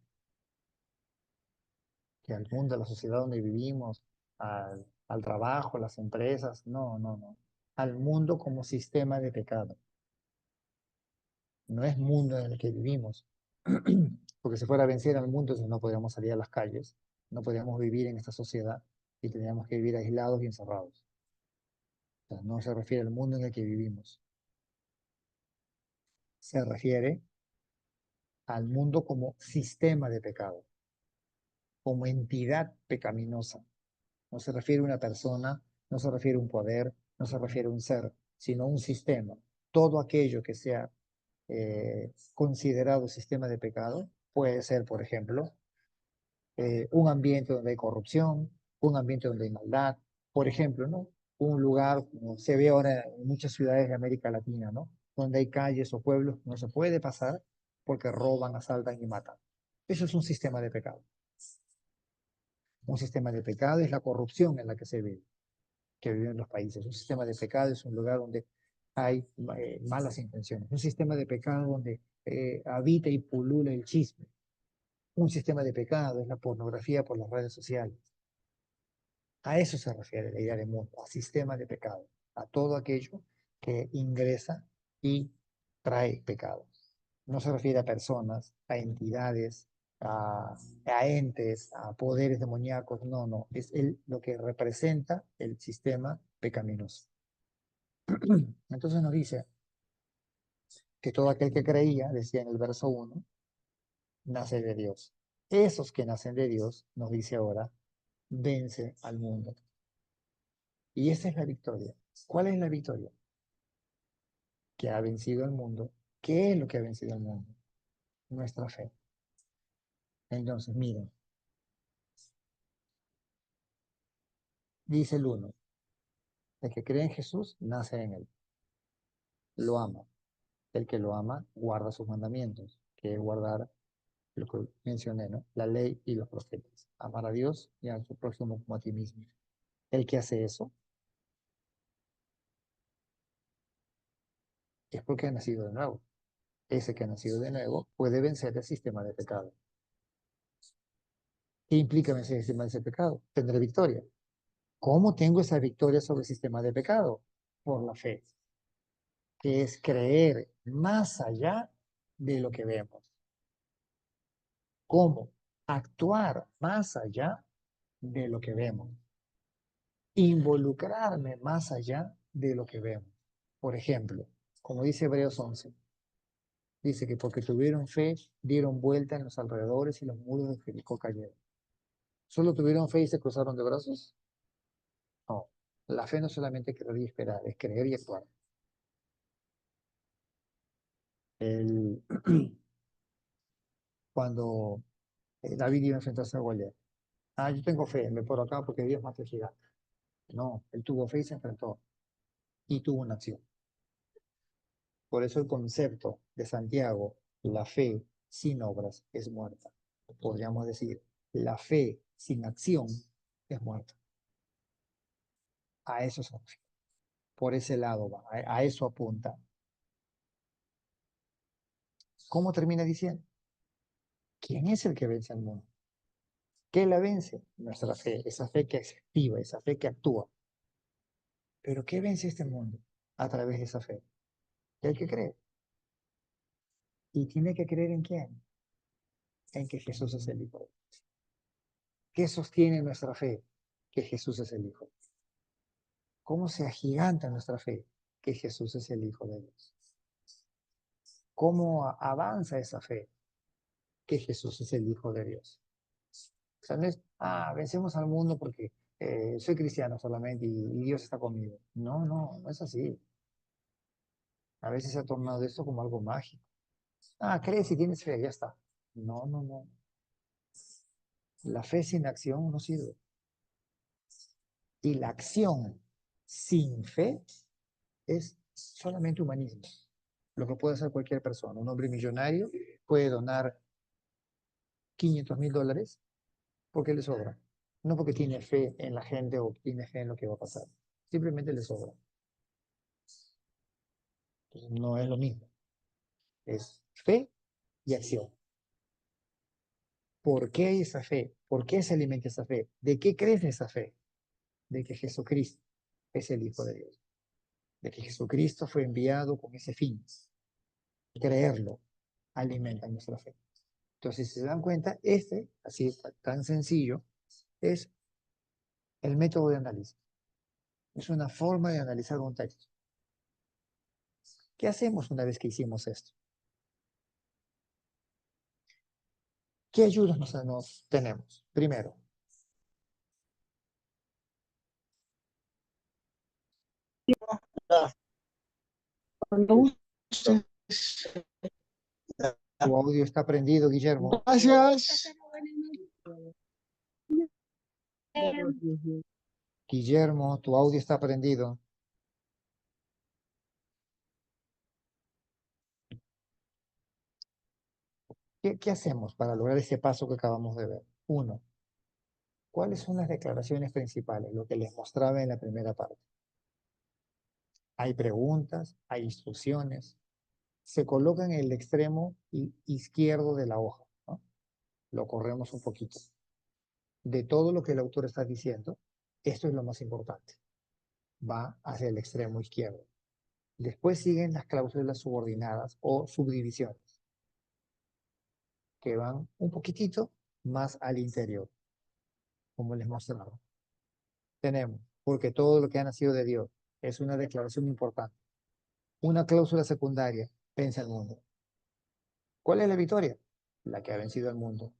Que al mundo, a la sociedad donde vivimos, al trabajo, a las empresas, no, no, no. Al mundo como sistema de pecado. No es mundo en el que vivimos. Porque si fuera a vencer al mundo, entonces no podríamos salir a las calles, no podríamos vivir en esta sociedad y tendríamos que vivir aislados y encerrados. O sea, no se refiere al mundo en el que vivimos. Se refiere al mundo como sistema de pecado, como entidad pecaminosa. No se refiere a una persona, no se refiere a un poder, no se refiere a un ser, sino a un sistema. Todo aquello que sea considerado sistema de pecado puede ser, por ejemplo, un ambiente donde hay corrupción, un ambiente donde hay maldad, por ejemplo, ¿no? Un lugar, como se ve ahora en muchas ciudades de América Latina, ¿no? Donde hay calles o pueblos que no se puede pasar porque roban, asaltan y matan. Eso es un sistema de pecado. Un sistema de pecado es la corrupción en la que se vive, que viven los países. Un sistema de pecado es un lugar donde hay malas intenciones. Un sistema de pecado donde habita y pulula el chisme. Un sistema de pecado es la pornografía por las redes sociales. A eso se refiere la idea de mundo, a sistema de pecado, a todo aquello que ingresa y trae pecado. No se refiere a personas, a entidades, a entes, a poderes demoníacos, no, no, es lo que representa el sistema pecaminoso. Entonces nos dice que todo aquel que creía, decía en el verso 1, nace de Dios. Esos que nacen de Dios, nos dice ahora, vence al mundo. Y esa es la victoria. ¿Cuál es la victoria? Que ha vencido al mundo. ¿Qué es lo que ha vencido al mundo? Nuestra fe. Entonces, miren, dice el 1, el que cree en Jesús nace en él, lo ama. El que lo ama guarda sus mandamientos, que es guardar lo que mencioné, ¿no? La ley y los profetas. Amar a Dios y a su prójimo como a ti mismo. El que hace eso es porque ha nacido de nuevo. Ese que ha nacido de nuevo puede vencer el sistema de pecado. ¿Qué implica vencer el sistema de pecado? Tener victoria. ¿Cómo tengo esa victoria sobre el sistema de pecado? Por la fe, que es creer más allá de lo que vemos. ¿Cómo? Actuar más allá de lo que vemos. Involucrarme más allá de lo que vemos. Por ejemplo, como dice Hebreos 11, dice que porque tuvieron fe, dieron vuelta en los alrededores y los muros de Jericó cayeron. ¿Solo tuvieron fe y se cruzaron de brazos? No. La fe no es solamente creer y esperar, es creer y actuar. Cuando David iba a enfrentarse a Goliat, Ah, yo tengo fe, me paro acá porque Dios mata al gigante. No, él tuvo fe y se enfrentó y tuvo una acción. Por eso el concepto de Santiago, la fe sin obras es muerta. Podríamos decir, la fe sin acción es muerta. A eso se refiere. Por ese lado va, a eso apunta. ¿Cómo termina diciendo? ¿Quién es el que vence al mundo? ¿Qué la vence? Nuestra fe, esa fe que es activa, esa fe que actúa. ¿Pero qué vence este mundo a través de esa fe? El que cree. ¿Y tiene que creer en quién? En que Jesús es el Hijo. ¿Qué sostiene nuestra fe? Que Jesús es el Hijo. ¿Cómo se agiganta nuestra fe? Que Jesús es el Hijo de Dios. ¿Cómo avanza esa fe? Que Jesús es el Hijo de Dios. O sea, no es, vencemos al mundo porque soy cristiano solamente y Dios está conmigo. No, no, no es así. A veces se ha tornado esto como algo mágico. Crees y tienes fe, ya está. No, no, no. La fe sin acción no sirve. Y la acción sin fe es solamente humanismo. Lo que puede hacer cualquier persona. Un hombre millonario puede donar $500,000 porque le sobra. No porque tiene fe en la gente o tiene fe en lo que va a pasar. Simplemente le sobra. No es lo mismo. Es fe y acción. ¿Por qué hay esa fe? ¿Por qué se alimenta esa fe? ¿De qué crees esa fe? De que Jesucristo es el Hijo de Dios. De que Jesucristo fue enviado con ese fin. Creerlo alimenta nuestra fe. Entonces, si se dan cuenta, así tan sencillo, es el método de análisis. Es una forma de analizar un texto. ¿Qué hacemos una vez que hicimos esto? ¿Qué ayudas nos tenemos? Primero, Cuando uses. tu audio está prendido, Guillermo. Gracias. Guillermo, tu audio está prendido. ¿Qué hacemos para lograr ese paso que acabamos de ver? Uno, ¿cuáles son las declaraciones principales? Lo que les mostraba en la primera parte. Hay preguntas, hay instrucciones. Se coloca en el extremo izquierdo de la hoja, ¿no? Lo corremos un poquito. De todo lo que el autor está diciendo, esto es lo más importante. Va hacia el extremo izquierdo. Después siguen las cláusulas subordinadas o subdivisiones, que van un poquitito más al interior, como les mostraba. Tenemos, porque todo lo que ha nacido de Dios es una declaración importante. Una cláusula secundaria, vence al mundo. ¿Cuál es la victoria? La que ha vencido al mundo.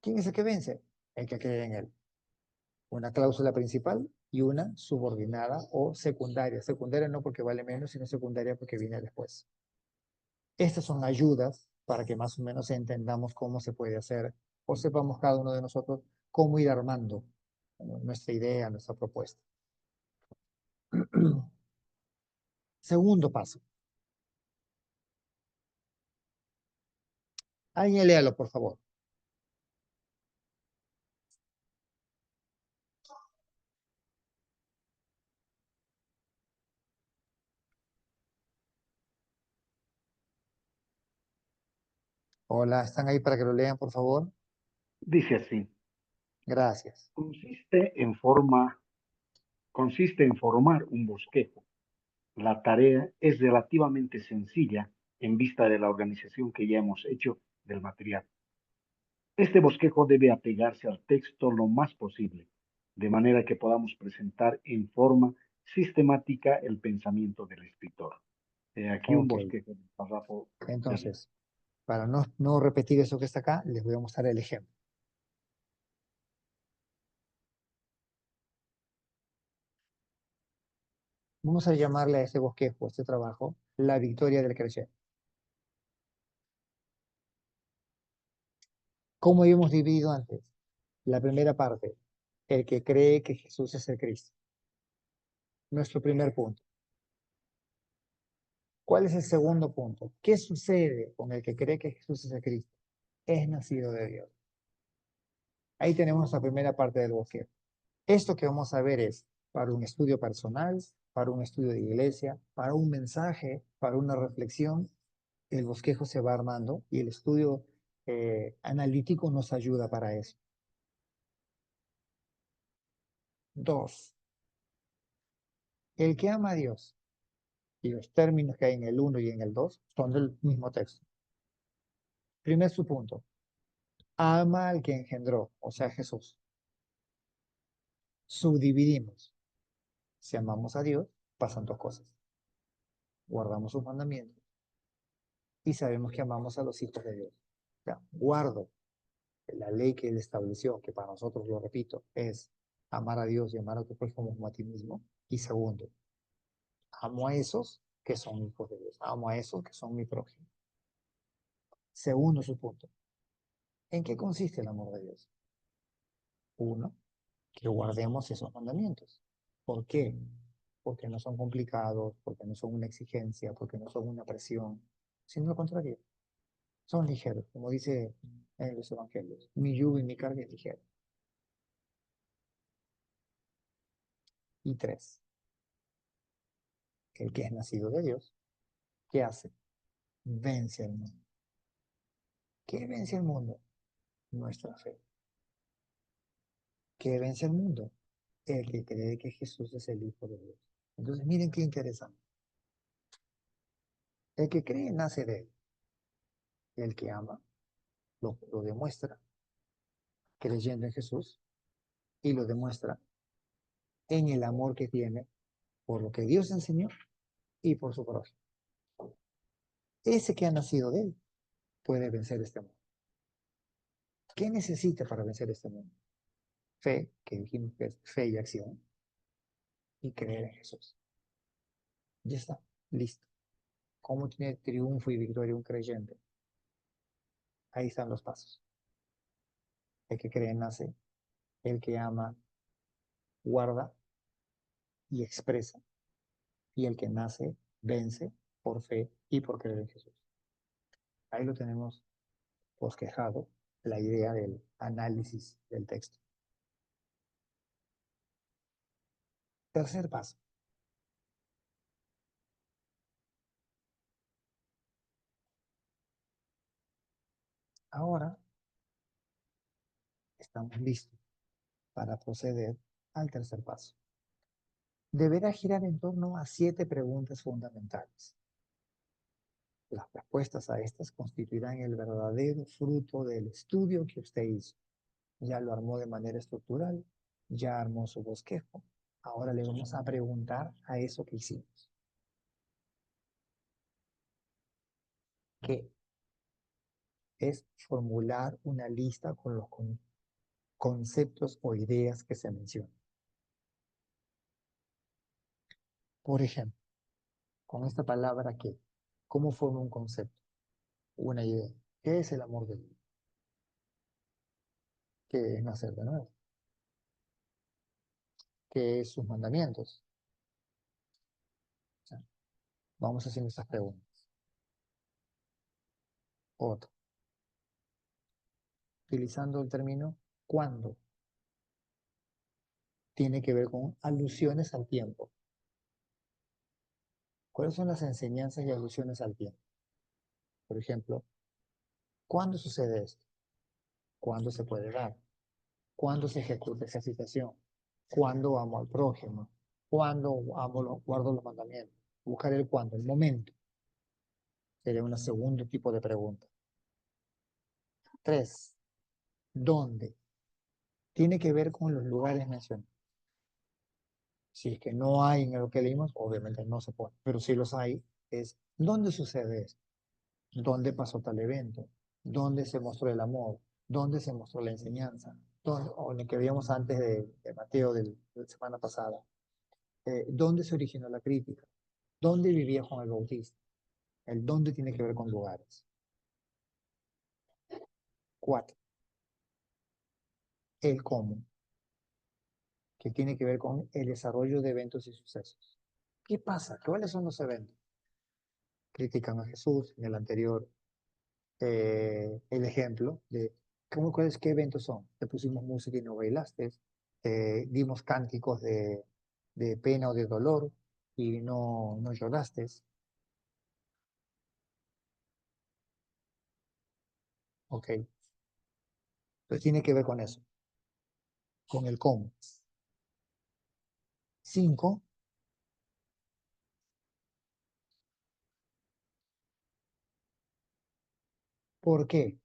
¿Quién es el que vence? El que cree en él. Una cláusula principal y una subordinada o secundaria. Secundaria no porque vale menos, sino secundaria porque viene después. Estas son ayudas para que más o menos entendamos cómo se puede hacer o sepamos cada uno de nosotros cómo ir armando nuestra idea, nuestra propuesta. Segundo paso. Alguien léalo, por favor. Hola, ¿están ahí para que lo lean, por favor? Dice así, Gracias. consiste en formar un bosquejo. La tarea es relativamente sencilla en vista de la organización que ya hemos hecho del material. Este bosquejo debe apegarse al texto lo más posible, de manera que podamos presentar en forma sistemática el pensamiento del escritor. Aquí un Ok, bosquejo del párrafo de arriba. entonces, para no repetir eso que está acá, les voy a mostrar el ejemplo. Vamos a llamarle a este bosquejo, a este trabajo, la victoria del creyente. ¿Cómo habíamos dividido antes? La primera parte, el que cree que Jesús es el Cristo. Nuestro primer punto. ¿Cuál es el segundo punto? ¿Qué sucede con el que cree que Jesús es el Cristo? Es nacido de Dios. Ahí tenemos la primera parte del bosquejo. Esto que vamos a ver es para un estudio personal, para un estudio de iglesia, para un mensaje, para una reflexión. El bosquejo se va armando y el estudio analítico nos ayuda para eso. 2. El que ama a Dios, y los términos que hay en el 1 y en el 2 son del mismo texto. Primer subpunto, ama al que engendró, o sea, Jesús. Subdividimos. Si amamos a Dios, pasan dos cosas. Guardamos sus mandamientos y sabemos que amamos a los hijos de Dios. O sea, guardo la ley que Él estableció, que para nosotros, lo repito, es amar a Dios y amar a tu prójimo como a ti mismo. Y segundo, amo a esos que son hijos de Dios. Amo a esos que son mi prójimo. Segundo subpunto, ¿en qué consiste el amor de Dios? Uno, que guardemos esos mandamientos. ¿Por qué? Porque no son complicados, porque no son una exigencia, porque no son una presión, sino lo contrario. Son ligeros, como dice en los evangelios. Mi yugo y mi carga es ligera. Y 3, el que es nacido de Dios, ¿qué hace? Vence al mundo. ¿Qué vence al mundo? Nuestra fe. ¿Qué vence al mundo? El que cree que Jesús es el Hijo de Dios. Entonces, miren qué interesante. El que cree nace de él. El que ama lo demuestra creyendo en Jesús y lo demuestra en el amor que tiene por lo que Dios enseñó y por su prójimo. Ese que ha nacido de él puede vencer este mundo. ¿Qué necesita para vencer este mundo? Fe, que dijimos que es fe y acción, y creer en Jesús. Ya está, listo. ¿Cómo tiene triunfo y victoria un creyente? Ahí están los pasos. El que cree nace, el que ama guarda y expresa, y el que nace vence por fe y por creer en Jesús. Ahí lo tenemos bosquejado, la idea del análisis del texto. Tercer paso. Ahora estamos listos para proceder al tercer paso. Deberá girar en torno a 7 preguntas fundamentales. Las respuestas a estas constituirán el verdadero fruto del estudio que usted hizo. Ya lo armó de manera estructural, ya armó su bosquejo. Ahora le vamos a preguntar a eso que hicimos. ¿Qué? Es formular una lista con los conceptos o ideas que se mencionan. Por ejemplo, con esta palabra ¿qué? ¿Cómo forma un concepto? Una idea. ¿Qué es el amor de Dios? ¿Qué es nacer de nuevo? ¿Qué es sus mandamientos? O sea, vamos haciendo estas preguntas. Otro. Utilizando el término ¿cuándo? Tiene que ver con alusiones al tiempo. ¿Cuáles son las enseñanzas y alusiones al tiempo? Por ejemplo, ¿cuándo sucede esto? ¿Cuándo se puede dar? ¿Cuándo se ejecuta esa situación? ¿Cuándo amo al prójimo? ¿Cuándo guardo los mandamientos? Buscar el cuándo, el momento. Sería un segundo tipo de pregunta. 3. ¿Dónde? Tiene que ver con los lugares mencionados. Si es que no hay en lo que leímos, obviamente no se pone. Pero si los hay, es ¿dónde sucede esto? ¿Dónde pasó tal evento? ¿Dónde se mostró el amor? ¿Dónde se mostró la enseñanza? O lo que veíamos antes de Mateo de la semana pasada. ¿Dónde se originó la crítica? ¿Dónde vivía Juan el Bautista? El dónde tiene que ver con lugares. 4. el cómo, que tiene que ver con el desarrollo de eventos y sucesos. ¿Qué pasa? ¿Cuáles son los eventos? Critican a Jesús en el anterior, el ejemplo de qué eventos son. Te pusimos música y no bailaste, dimos cánticos de pena o de dolor y no lloraste. Ok, entonces tiene que ver con eso, con el cómo. 5, ¿por qué?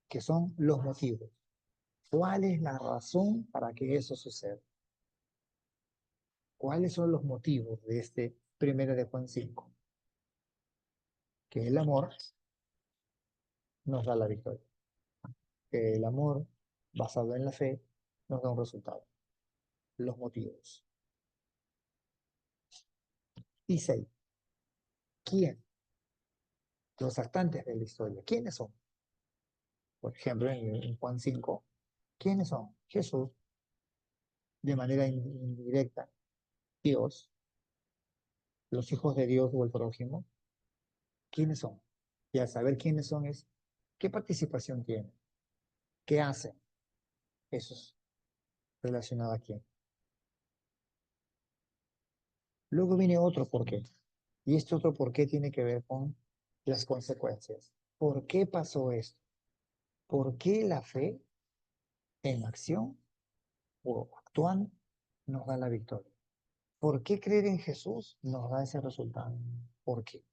Que son los motivos. ¿Cuál es la razón para que eso suceda? ¿Cuáles son los motivos de este 1 de Juan 5? Que el amor nos da la victoria. Que el amor basado en la fe nos da un resultado. Los motivos. Y 6. ¿Quién? Los actantes de la historia. ¿Quiénes son? Por ejemplo, en Juan 5, ¿quiénes son? Jesús, de manera indirecta, Dios, los hijos de Dios o el prójimo. ¿Quiénes son? Y al saber quiénes son es, ¿qué participación tienen? ¿Qué hacen? Eso es relacionado a quién. Luego viene otro porqué. Y este otro porqué tiene que ver con las consecuencias. ¿Por qué pasó esto? ¿Por qué la fe en acción o actuando nos da la victoria? ¿Por qué creer en Jesús nos da ese resultado? ¿Por qué?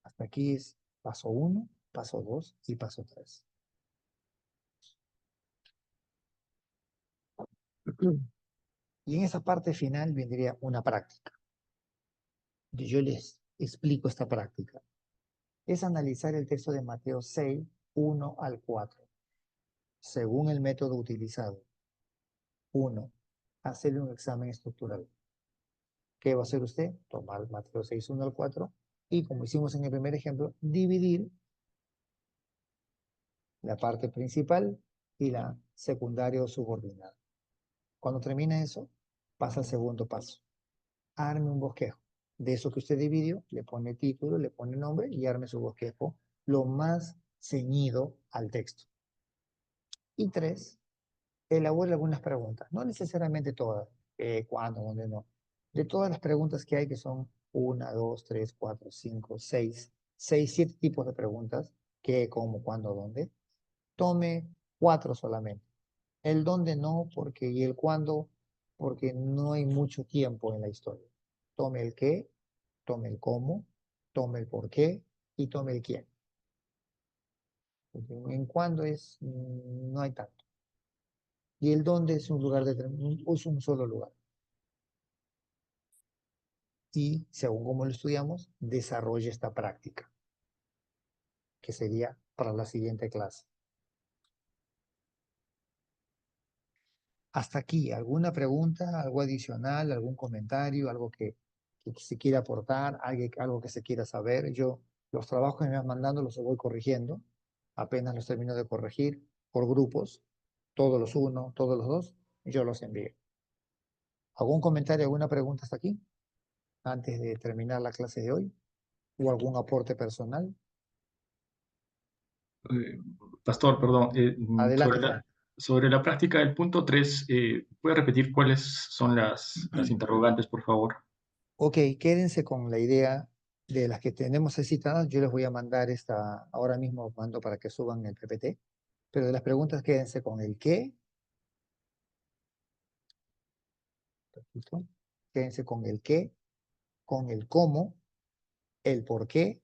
Hasta aquí es paso 1, paso 2 y paso 3. Y en esa parte final vendría una práctica. Yo les explico esta práctica. Es analizar el texto de Mateo 6, 1 al 4, según el método utilizado. 1. Hacerle un examen estructural. ¿Qué va a hacer usted? Tomar Mateo 6, 1 al 4 y, como hicimos en el primer ejemplo, dividir la parte principal y la secundaria o subordinada. Cuando termina eso, pasa al segundo paso. Arme un bosquejo. De eso que usted dividió, le pone título, le pone nombre y arme su bosquejo lo más ceñido al texto. Y 3, elabore algunas preguntas. No necesariamente todas. ¿Cuándo? ¿Dónde? No. De todas las preguntas que hay, que son 1, 2, 3, 4, 5, 6, 7 tipos de preguntas. ¿Qué, cómo, cuándo, dónde? Tome 4 solamente. El dónde no, porque, y el cuándo, porque no hay mucho tiempo en la historia. Tome el qué, tome el cómo, tome el por qué y tome el quién. Porque en cuándo no hay tanto. Y el dónde es un lugar es un solo lugar. Y según como lo estudiamos, desarrolle esta práctica, que sería para la siguiente clase. Hasta aquí, ¿alguna pregunta, algo adicional, algún comentario, algo que se quiera aportar, algo que se quiera saber? Yo los trabajos que me van mandando los voy corrigiendo, apenas los termino de corregir por grupos, todos los 1, todos los 2, yo los envío. ¿Algún comentario, alguna pregunta hasta aquí, antes de terminar la clase de hoy? ¿O algún aporte personal? Pastor, perdón, Adelante, Juan. sobre la práctica del punto 3, ¿puede repetir cuáles son las interrogantes, por favor? Ok, quédense con la idea de las que tenemos citadas. Yo les voy a mandar esta, ahora mismo mando para que suban el PPT, pero de las preguntas quédense con el qué, quédense con el qué, con el cómo, el por qué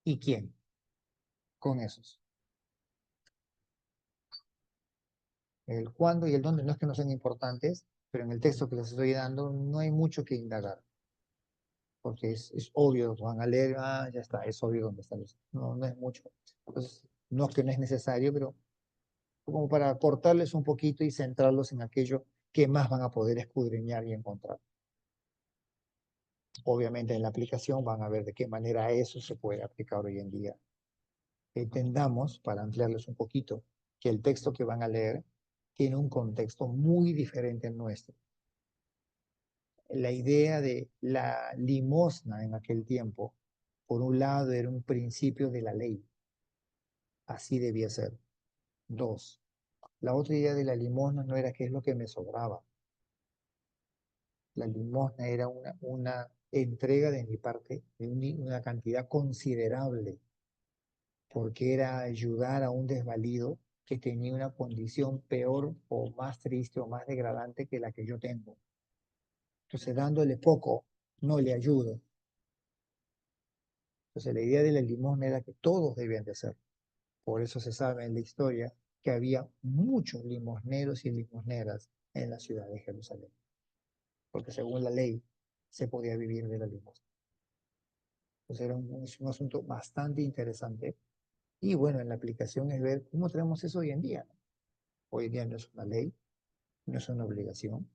y quién, con esos. El cuándo y el dónde no es que no sean importantes, pero en el texto que les estoy dando no hay mucho que indagar, porque es obvio, van a leer, ya está, es obvio dónde están los, no es mucho. Entonces, no es que no es necesario, pero como para cortarles un poquito y centrarlos en aquello que más van a poder escudriñar y encontrar. Obviamente en la aplicación van a ver de qué manera eso se puede aplicar hoy en día Entendamos, para ampliarles un poquito, que el texto que van a leer tiene un contexto muy diferente al nuestro. La idea de la limosna en aquel tiempo, por un lado, era un principio de la ley. Así debía ser. Dos, la otra idea de la limosna no era qué es lo que me sobraba. La limosna era una entrega de mi parte de una cantidad considerable, porque era ayudar a un desvalido que tenía una condición peor o más triste o más degradante que la que yo tengo. Entonces, dándole poco, no le ayudo. Entonces, la idea de la limosna era que todos debían de hacer. Por eso se sabe en la historia que había muchos limosneros y limosneras en la ciudad de Jerusalén, porque según la ley se podía vivir de la limosna. Entonces es un asunto bastante interesante. Y bueno, en la aplicación es ver cómo tenemos eso hoy en día. Hoy en día no es una ley, no es una obligación.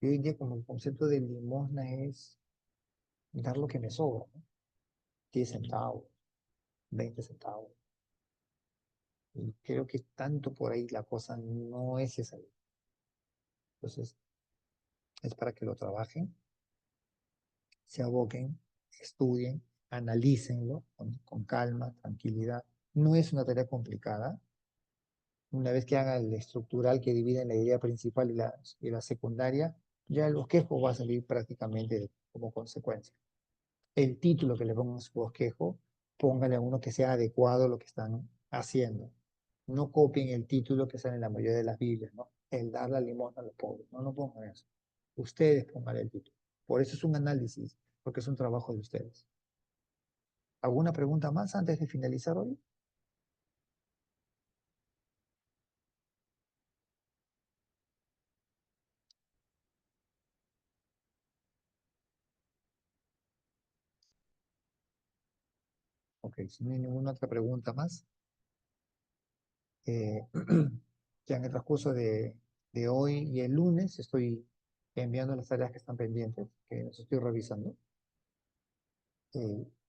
Y hoy en día como el concepto de limosna es dar lo que me sobra, ¿no? 10 centavos, 20 centavos. Y creo que tanto por ahí la cosa no es esa. Entonces, es para que lo trabajen, se aboquen, estudien, analícenlo con calma, tranquilidad. No es una tarea complicada. Una vez que hagan el estructural que divide la idea principal y la secundaria, ya el bosquejo va a salir prácticamente como consecuencia. El título que le pongan a su bosquejo, póngale a uno que sea adecuado a lo que están haciendo. No copien el título que sale en la mayoría de las Biblias, ¿no? El dar la limosna a los pobres. No, no pongan eso. Ustedes pongan el título. Por eso es un análisis, porque es un trabajo de ustedes. ¿Alguna pregunta más antes de finalizar hoy? Ok, si no hay ninguna otra pregunta más, ya en el transcurso de hoy y el lunes estoy enviando las tareas que están pendientes, que las estoy revisando.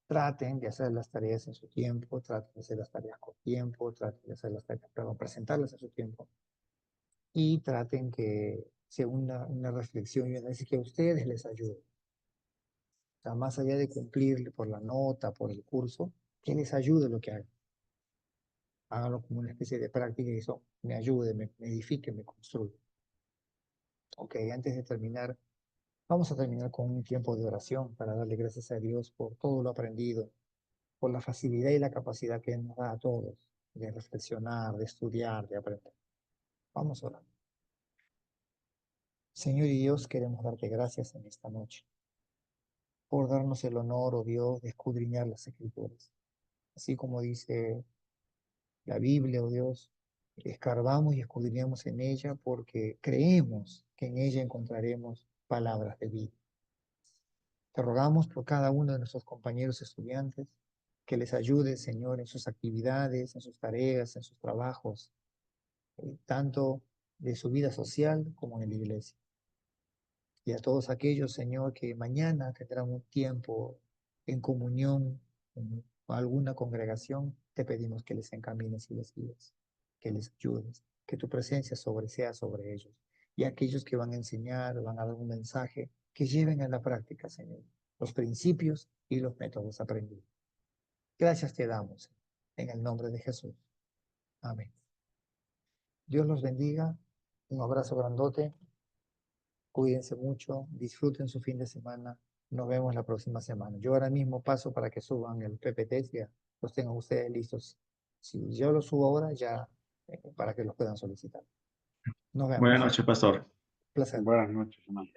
Traten de hacer las tareas en su tiempo, traten de hacer las tareas con tiempo, traten de hacer las tareas, perdón, presentarlas en su tiempo, y traten que sea una reflexión y un análisis que a ustedes les ayude. O sea, más allá de cumplir por la nota, por el curso, que les ayude lo que hagan. Háganlo como una especie de práctica y eso me ayude, me edifique, me construye. Ok, antes de terminar, vamos a terminar con un tiempo de oración para darle gracias a Dios por todo lo aprendido, por la facilidad y la capacidad que nos da a todos de reflexionar, de estudiar, de aprender. Vamos a orar. Señor y Dios, queremos darte gracias en esta noche por darnos el honor, oh Dios, de escudriñar las Escrituras. Así como dice la Biblia, oh Dios, escarbamos y escudriñamos en ella porque creemos que en ella encontraremos palabras de vida. Te rogamos por cada uno de nuestros compañeros estudiantes, que les ayude, Señor, en sus actividades, en sus tareas, en sus trabajos, tanto de su vida social como en la iglesia. Y a todos aquellos, Señor, que mañana tendrán un tiempo en comunión con alguna congregación, te pedimos que les encamines y les guíes, que les ayudes, que tu presencia sea sobre ellos. Y aquellos que van a enseñar, van a dar un mensaje, que lleven a la práctica, Señor, los principios y los métodos aprendidos. Gracias te damos, en el nombre de Jesús. Amén. Dios los bendiga. Un abrazo grandote. Cuídense mucho, disfruten su fin de semana. Nos vemos la próxima semana. Yo ahora mismo paso para que suban el PPT, ya los tengan ustedes listos. Si yo los subo ahora, ya para que los puedan solicitar. Nos Buenas vemos. noches, pastor. Placer. Buenas noches, hermano.